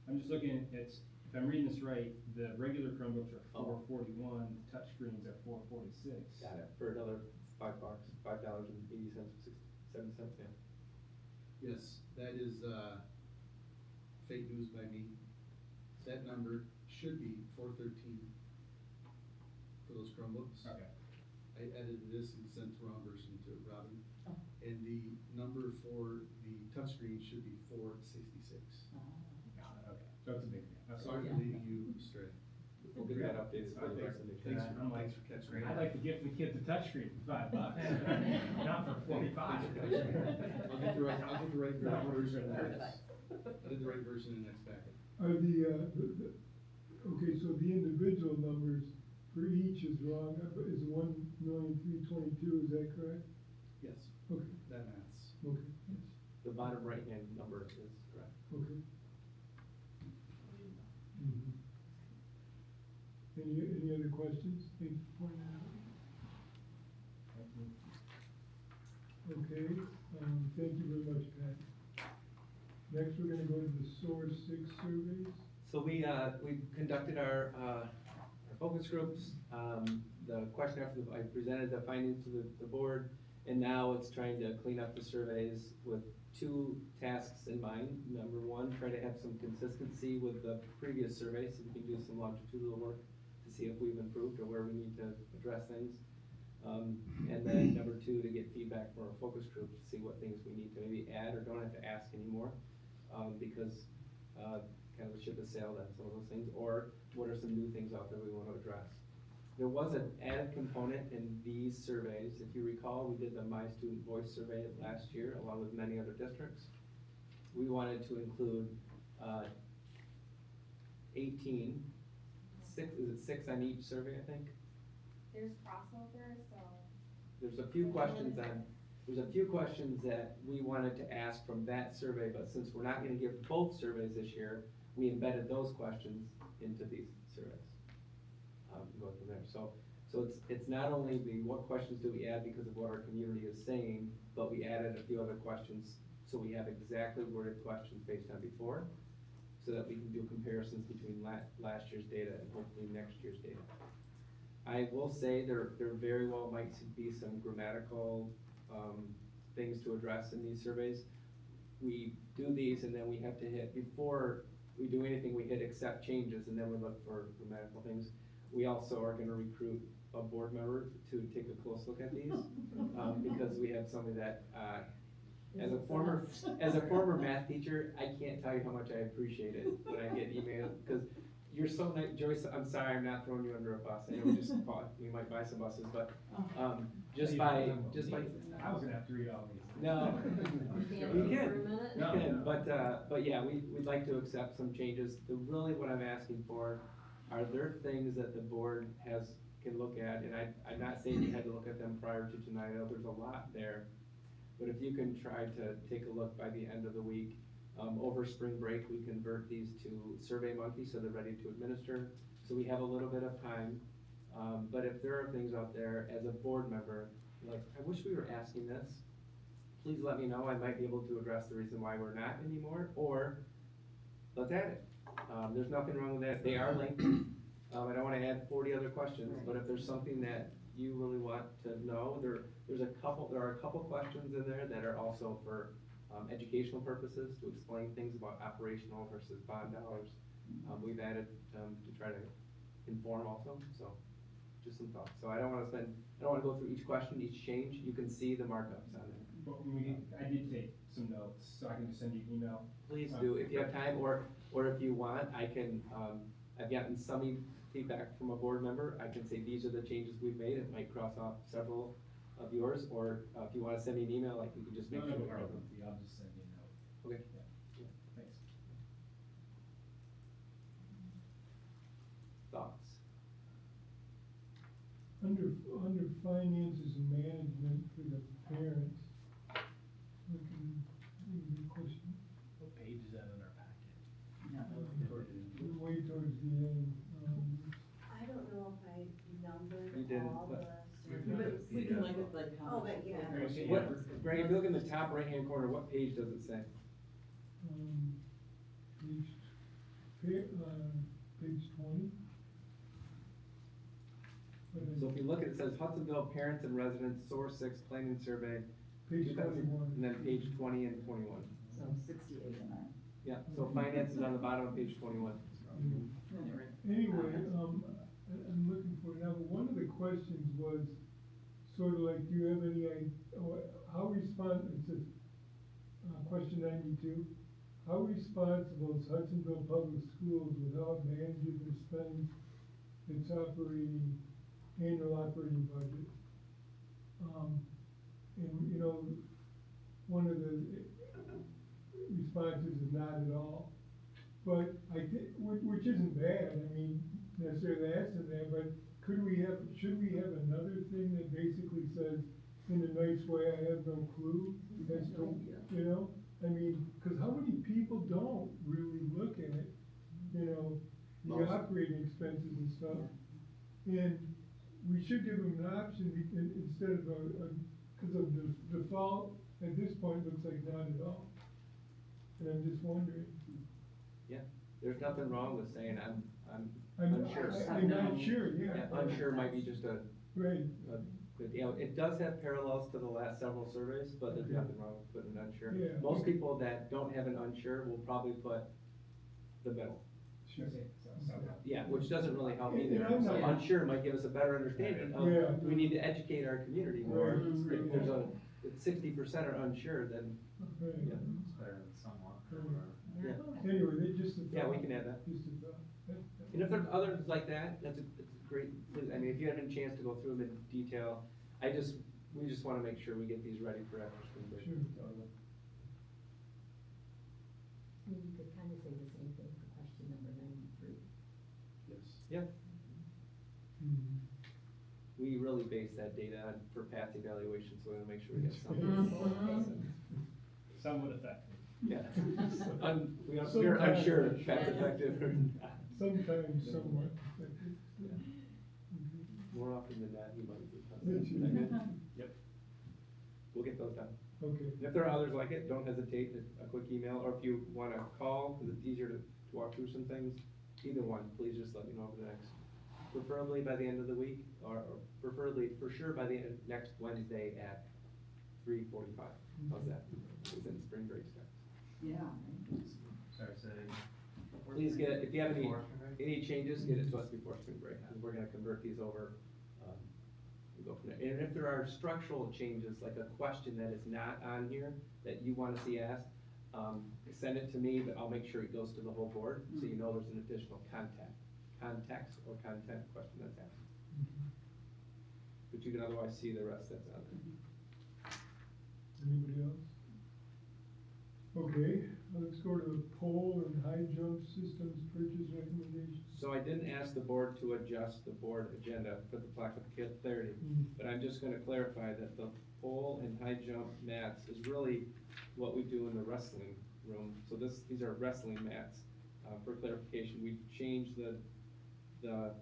I'm just looking at, if I'm reading this right, the regular Chromebooks are Oh. $441, the touchscreens are $446. Got it, for another $5.80, 7 cents, yeah. Yes, that is, fake news by me. That number should be 413 for those Chromebooks. Okay. I edited this and sent the wrong version to Robin. Oh. And the number for the touchscreen should be 466. Got it, okay. So it's a big deal. Okay. Sorry for leading you astray. We'll get that updated for the rest of the. Thanks I'm like, for catching me. I'd like to gift the kids a touchscreen for $5, not for 45. I'll get the right version next. I did the right version in the next packet. Are okay, so the individual numbers for each is wrong, is 1,322,000, is that correct? Yes, Okay, that maths. okay, yes, The bottom right-hand number is correct. okay. Mhm. Any other questions? Thank you for pointing that out. Okay, thank you very much, Pat. Next, we're gonna go to the Source 6 surveys. So we conducted our focus groups, the question after I presented the findings to the board, and now it's trying to clean up the surveys with 2 tasks in mind. Number 1, try to have some consistency with the previous surveys, so we can do some longitudinal work to see if we've improved or where we need to address things. And then number 2, to get feedback from our focus group to see what things we need to maybe add or don't have to ask anymore, because kind of the ship has sailed on some of those things, or what are some new things out there we want to address. There was an added component in these surveys. If you recall, we did the My Student Voice survey last year, along with many other districts. We wanted to include 18, 6, is it 6 on each survey, I think? There's crossover, so. There's a few questions that we wanted to ask from that survey, but since we're not gonna give both surveys this year, we embedded those questions into these surveys. Go from there. So it's not only what questions do we add because of what our community is saying, but we added a few other questions, so we have exactly worded questions based on before, so that we can do comparisons between last year's data and hopefully next year's data. I will say there very well might be some grammatical things to address in these surveys. We do these and then we have to hit, before we do anything, we hit accept changes and then we look for grammatical things. We also are gonna recruit a board member to take a close look at these, because we have somebody that, as a former math teacher, I can't tell you how much I appreciate it when I get emails, because you're so nice, Joyce, I'm sorry, I'm not throwing you under a bus, I know we might buy some buses, but, just by, I was gonna have to read all these. no. Can't You wait can, for a minute? you can, but yeah, we'd like to accept some changes. Really what I'm asking for, are there things that the board can look at, and I'm not saying you had to look at them prior to tonight, I know there's a lot there. But if you can try to take a look by the end of the week, over spring break, we convert these to Survey Monkey, so they're ready to administer. So we have a little bit of time, but if there are things out there, as a board member, like, I wish we were asking this, please let me know, I might be able to address the reason why we're not anymore, or let's add it. There's nothing wrong with that, they are lengthy, I don't wanna add 40 other questions, but if there's something that you really want to know, there are a couple questions in there that are also for, educational purposes, to explain things about operational versus bond dollars. We've added, to try to inform also, so, just some thoughts. So I don't wanna go through each question, each change, you can see the markups on there. But I did take some notes, so I can just send you an email. Please do, if you have time, or if you want, I can, I've gotten some feedback from a board member, I can say these are the changes we've made, it might cross off several of yours, or if you wanna send me an email, like, you can just make sure. I'll just send you a note. Okay. Yeah, thanks. Thoughts? Under finances and management for the parents, looking, any question? What page is that in our packet? Way towards the end, I don't know if I numbered You didn't, all but- the. We can look at like. Oh, but yeah. What, Greg, if you look in the top right-hand corner, what page does it say? page 20. So if you look, it says Hudsonville Parents and Residents Source 6 Planning Survey. Page 21. And then page 20 and 21. So 68 in that. Yeah, so finance is on the bottom of page 21. Anyway, I'm looking for it now, but one of the questions was sort of like, do you have any idea, how responsible, it says, question 92, how responsible is Hudsonville Public Schools with how it manages and spends its annual operating budget? And, you know, one of the responses is not at all. But I think, which isn't bad, I mean, necessarily asking that, but should we have another thing that basically says, in a nice way, I have no clue as to, you know? I mean, cause how many people don't really look at, you know, the operating expenses and stuff? And we should give them an option instead of cause of the default, at this point, looks like not at all. And I'm just wondering. Yeah, there's nothing wrong with saying I'm unsure. I'm not sure, yeah. Unsure might be just a. Right. Good, you know, it does have parallels to the last several surveys, but there's nothing wrong with putting unsure. Yeah. Most people that don't have an unsure will probably put the middle. Sure. Yeah, which doesn't really help either. And I'm So not- unsure might give us a better understanding of, Yeah. we need to educate our community more. Right. If there's if 60% are unsure, then, Right. yeah. It's better than somewhat. Yeah. Anyway, they just a thought. Yeah, we can add that. Just a thought. And if there's others like that, that's a great, I mean, if you haven't had a chance to go through them in detail, we just wanna make sure we get these ready for after spring break. Sure. You could kind of say the same thing for question number 93. Yes. Yeah, Mhm. we really base that data on for past evaluation, so we wanna make sure we get something. Somewhat effective. Yeah. We are Sometimes. unsure if that's effective or not. Sometimes, somewhat. More often than not, you might be. Yes, you Is that do. good? Yep. We'll get those done. Okay. And if there are others like it, don't hesitate, a quick email, or if you wanna call, cause it's easier to walk through some things, either one, please just let me know over the next, preferably by the end of the week, or preferably, for sure, by the end, next Wednesday at 3:45. How's that? Within spring break starts. Yeah. Sorry, say. Please get it, if you have any changes, get it to us before spring break, cause we're gonna convert these over, we go from there. And if there are structural changes, like a question that is not on here that you wanna see asked, send it to me, but I'll make sure it goes to the whole board, so you know there's an additional context or content question that's asked. But you can otherwise see the rest that's on there. Anybody else? Okay, let's go to the pole and high jump systems purchase recommendations. So I didn't ask the board to adjust the board agenda for the lack of clarity, but I'm just gonna clarify that the pole and high jump mats is really what we do in the wrestling room. So these are wrestling mats. For clarification, we changed the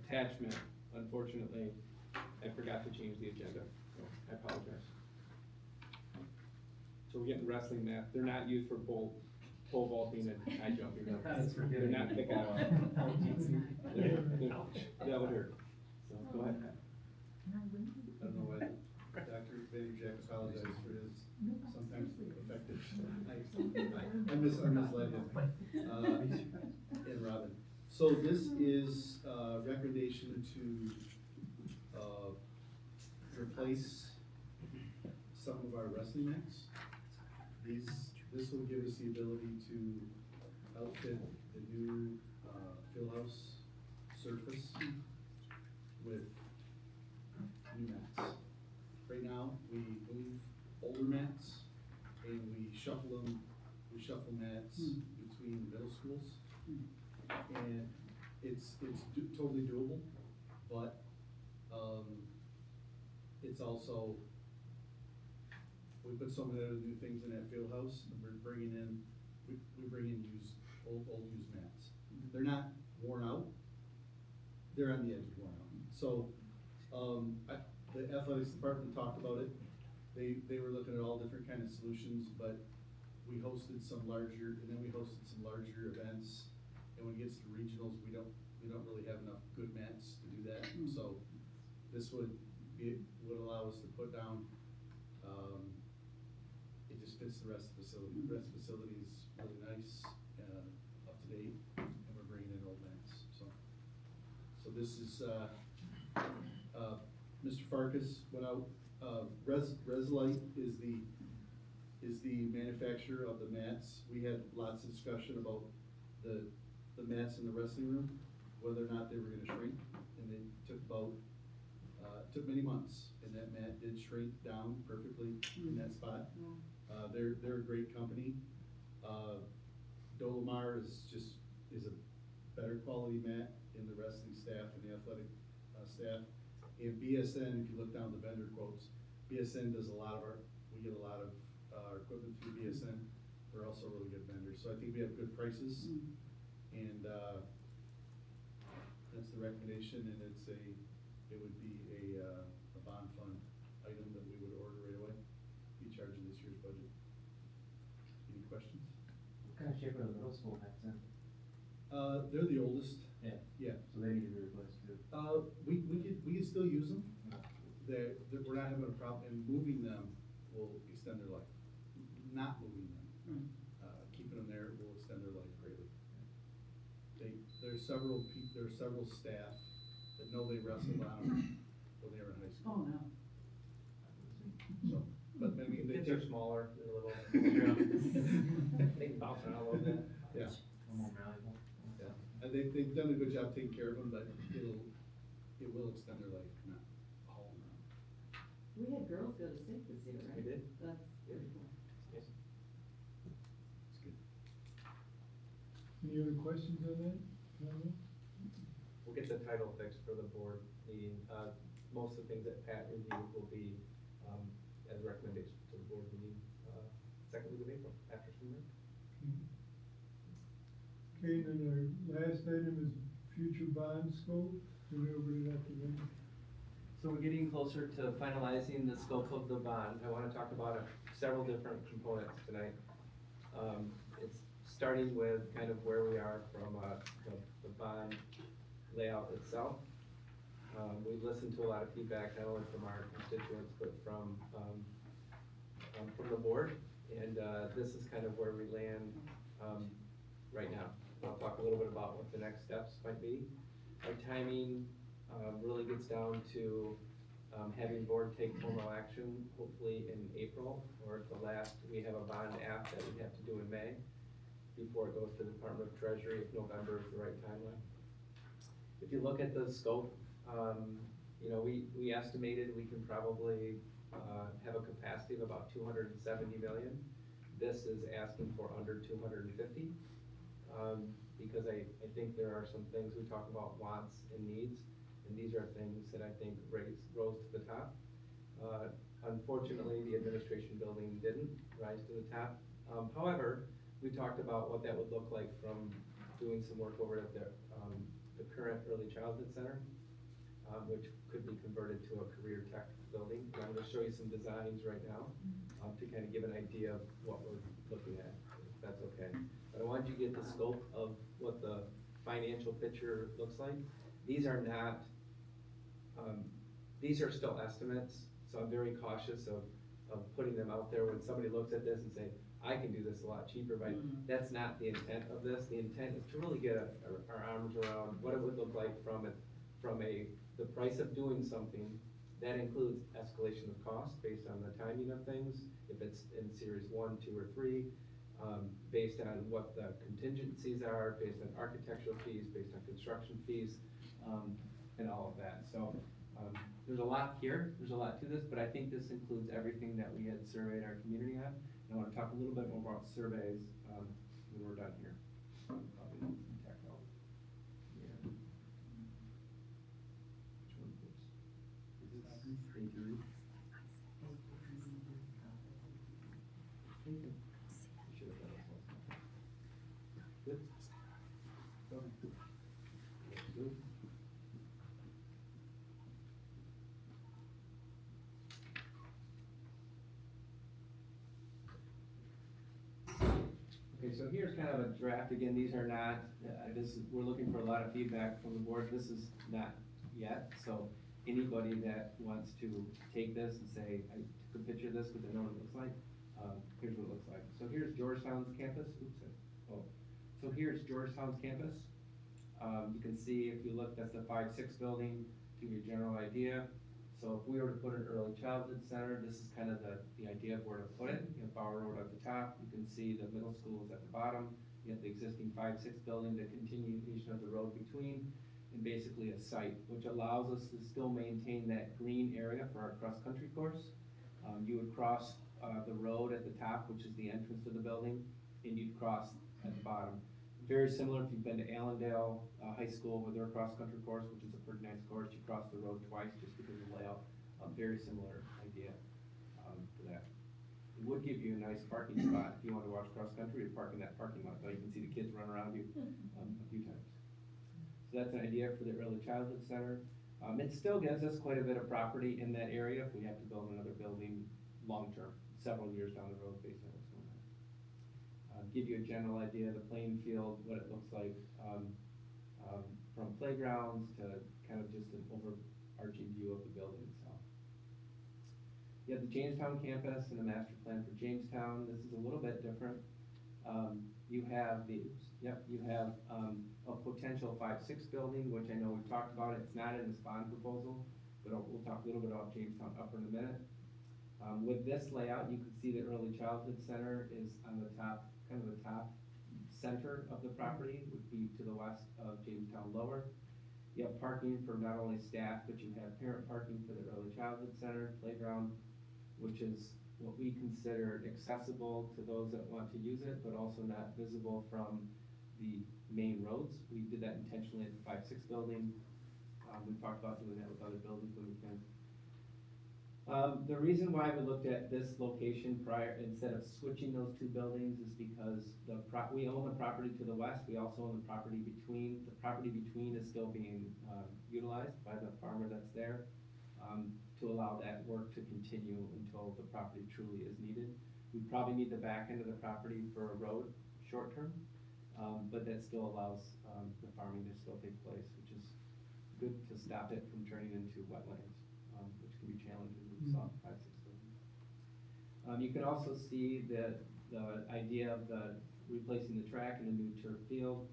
attachment. Unfortunately, I forgot to change the agenda, so I apologize. So we're getting wrestling mats. They're not used for pole vaulting and high jumping. They're not thick enough. That would hurt. So go ahead, Pat. I don't know what Dr. Jack apologized for his sometimes effective. I misled him. And Robin. So this is a recommendation to replace some of our wrestling mats. This will give us the ability to outfit the new Fieldhouse surface with new mats. Right now, we move older mats and we shuffle mats between middle schools. And it's totally doable, but it's also, we put so many other new things in that field house, and we bring in old used mats. They're not worn out, they're on the edge of worn out. So, the athletics department talked about it. They were looking at all different kind of solutions, but we hosted some larger events. And when it gets to regionals, we don't really have enough good mats to do that. So this would allow us to put down, it just fits the rest of the facility. The rest of the facility is really nice, up to date, and we're bringing in old mats. So this is, Mr. Farkas went out, Reslite is the manufacturer of the mats. We had lots of discussion about the mats in the wrestling room, whether or not they were gonna shrink, and it took took many months, and that mat did shrink down perfectly in that spot. They're a great company. Dolomar is a better quality mat in the wrestling staff and the athletic staff. And BSN, if you look down the vendor quotes, BSN does we get a lot of our equipment through BSN. They're also really good vendors, so I think we have good prices. And that's the recommendation, and it would be a bond fund item that we would order right away, be charged in this year's budget. Any questions? What kind of shape are the middle school mats in? They're the oldest. Yeah. Yeah. So they need to be replaced too. We could still use them. We're not having a problem, and moving them will extend their life. Not moving them, keeping them there will extend their life greatly. There's several staff that know they wrestled on them when they were in high school. Oh, no. So, but I mean, Kids are smaller, they're little. They can bounce around a little bit. Yeah. More malleable. Yeah, and they've done a good job taking care of them, but it will extend their life, not hauling around. We had girls go to state this year, right? We did. That's pretty cool. Yes. It's good. Any other questions on that? We'll get the title fixed for the board meeting. Most of the things that Pat reviewed will be, as recommendations to the board meeting, second week of April, after spring break. Okay, then our last item is future bond scope. Turn it over to Dr. Lynn. So we're getting closer to finalizing the scope of the bond. I want to talk about several different components tonight. It's starting with kind of where we are from the bond layout itself. We've listened to a lot of feedback, not only from our constituents, but from the board. And this is kind of where we land right now. I'll talk a little bit about what the next steps might be. Our timing really gets down to having board take formal action, hopefully in April, or at the last, we have a bond app that we have to do in May, before it goes to the Department of Treasury, if November is the right timeline. If you look at the scope, you know, we estimated we can probably, have a capacity of about 270 million. This is asking for under 250, because I think there are some things, we talk about wants and needs, and these are things that I think rose to the top. Unfortunately, the administration building didn't rise to the top. However, we talked about what that would look like from doing some work over at the current early childhood center, which could be converted to a career tech building. And I'm gonna show you some designs right now, to kind of give an idea of what we're looking at, if that's okay. But I wanted you to get the scope of what the financial picture looks like. These are not, these are still estimates, so I'm very cautious of putting them out there when somebody looks at this and say, I can do this a lot cheaper, but that's not the intent of this. The intent is to really get our arms around what it would look like from the price of doing something. That includes escalation of cost based on the timing of things, if it's in series 1, 2, or 3, based on what the contingencies are, based on architectural fees, based on construction fees, and all of that. So there's a lot here, there's a lot to this, but I think this includes everything that we had surveyed our community on. And I want to talk a little bit more about surveys when we're done here. Probably need some tech help. Yeah. Which one, please? Is this A3? We should have done this one. Good. Good. Okay, so here's kind of a draft. Again, these are not, we're looking for a lot of feedback from the board. This is not yet, so anybody that wants to take this and say, I took a picture of this because I know what it looks like, here's what it looks like. So here's Georgetown's campus. So here's Georgetown's campus. You can see, if you look, that's the 5-6 building, to give you a general idea. So if we were to put an early childhood center, this is kind of the idea of where to put it. You have Bauer Road at the top, you can see the middle school is at the bottom, you have the existing 5-6 building, the continuation of the road between, and basically a site, which allows us to still maintain that green area for our cross-country course. You would cross the road at the top, which is the entrance to the building, and you'd cross at the bottom. Very similar if you've been to Allendale High School with their cross-country course, which is a pretty nice course. You cross the road twice just because of the layout. Very similar idea to that. It would give you a nice parking spot if you want to watch cross-country. You park in that parking lot, so you can see the kids run around you a few times. So that's an idea for the early childhood center. It still gives us quite a bit of property in that area if we have to build another building long-term, several years down the road based on what's going on. Give you a general idea of the playing field, what it looks like from playgrounds to kind of just an overarching view of the building itself. You have the Jamestown campus and the master plan for Jamestown. This is a little bit different. You have a potential 5-6 building, which I know we've talked about. It's not in this bond proposal, but we'll talk a little bit about Jamestown Upper in a minute. With this layout, you can see the early childhood center is on the top, kind of the top center of the property, would be to the west of Jamestown Lower. You have parking for not only staff, but you have parent parking for the early childhood center, playground, which is what we consider accessible to those that want to use it, but also not visible from the main roads. We did that intentionally at the 5-6 building. We've talked about doing that with other buildings when we can. The reason why we looked at this location prior, instead of switching those two buildings, is because we own the property to the west. We also own the property between. The property between is still being utilized by the farmer that's there, to allow that work to continue until the property truly is needed. We probably need the back end of the property for a road short term, but that still allows the farming to still take place, which is good to stop it from turning into wetlands, which can be challenging with soft 5-6 buildings. You can also see the idea of replacing the track in a new turf field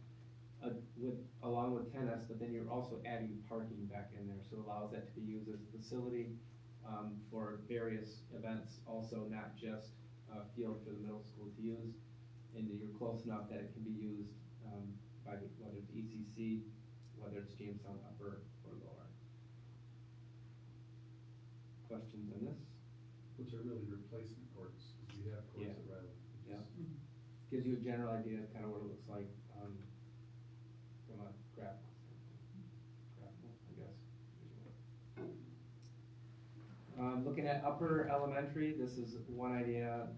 along with tennis, but then you're also adding parking back in there, so it allows that to be used as a facility for various events, also not just a field for the middle school to use. And you're close enough that it can be used, by whether it's ECC, whether it's Jamestown upper or lower. Questions on this? Which are really replacement courts, because we have courts Yeah. at Riley. Yeah. Gives you a general idea of kind of what it looks like, from a graphical standpoint. Graphical, I guess. Looking at upper elementary, this is one idea,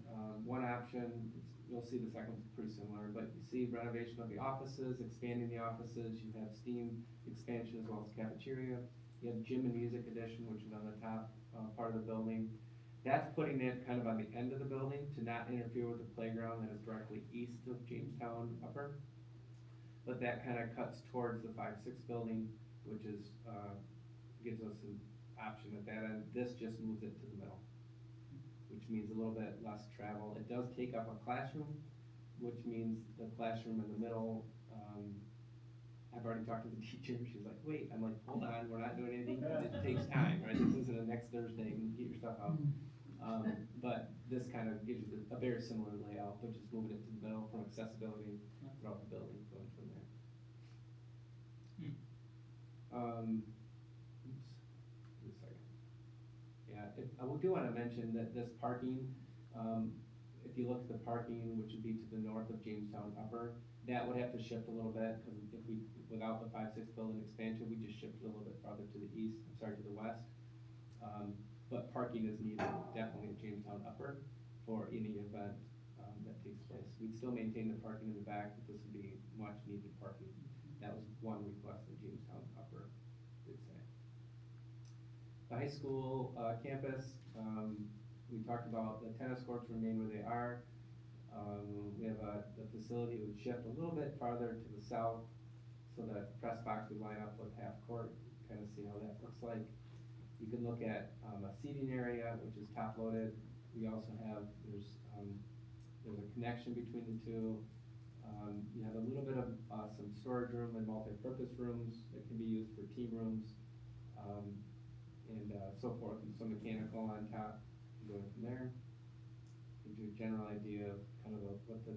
one option. You'll see the second one's pretty similar, but you see renovation of the offices, expanding the offices. You have STEAM expansion as well as cafeteria. You have gym and music addition, which is on the top part of the building. That's putting it kind of on the end of the building to not interfere with the playground that is directly east of Jamestown upper. But that kind of cuts towards the 5-6 building, which is, gives us an option at that end. This just moves it to the middle, which means a little bit less travel. It does take up a classroom, which means the classroom in the middle, I've already talked to the teacher, she's like, wait, I'm like, hold on, we're not doing anything, it takes time, right? This isn't a next Thursday, and get your stuff out. But this kind of gives you a very similar layout, but just moving it to the middle from accessibility throughout the building, going from there. Oops, give me a second. Yeah, I do wanna mention that this parking, if you look at the parking, which would be to the north of Jamestown upper, that would have to shift a little bit, because if we, without the 5-6 building expansion, we just shifted a little bit farther to the east, to the west. But parking is needed definitely at Jamestown upper for any event, that takes place. We'd still maintain the parking in the back, but this would be much needed parking. That was one request that Jamestown upper did say. The high school, campus, we talked about the tennis courts remain where they are. We have the facility would shift a little bit farther to the south, so that press box would line up with half court, kind of see how that looks like. You can look at, a seating area, which is top loaded. We also have, there's a connection between the two. You have a little bit of, some storage room and multi-purpose rooms that can be used for team rooms, and so forth, and some mechanical on top, going from there. Gives you a general idea of kind of what the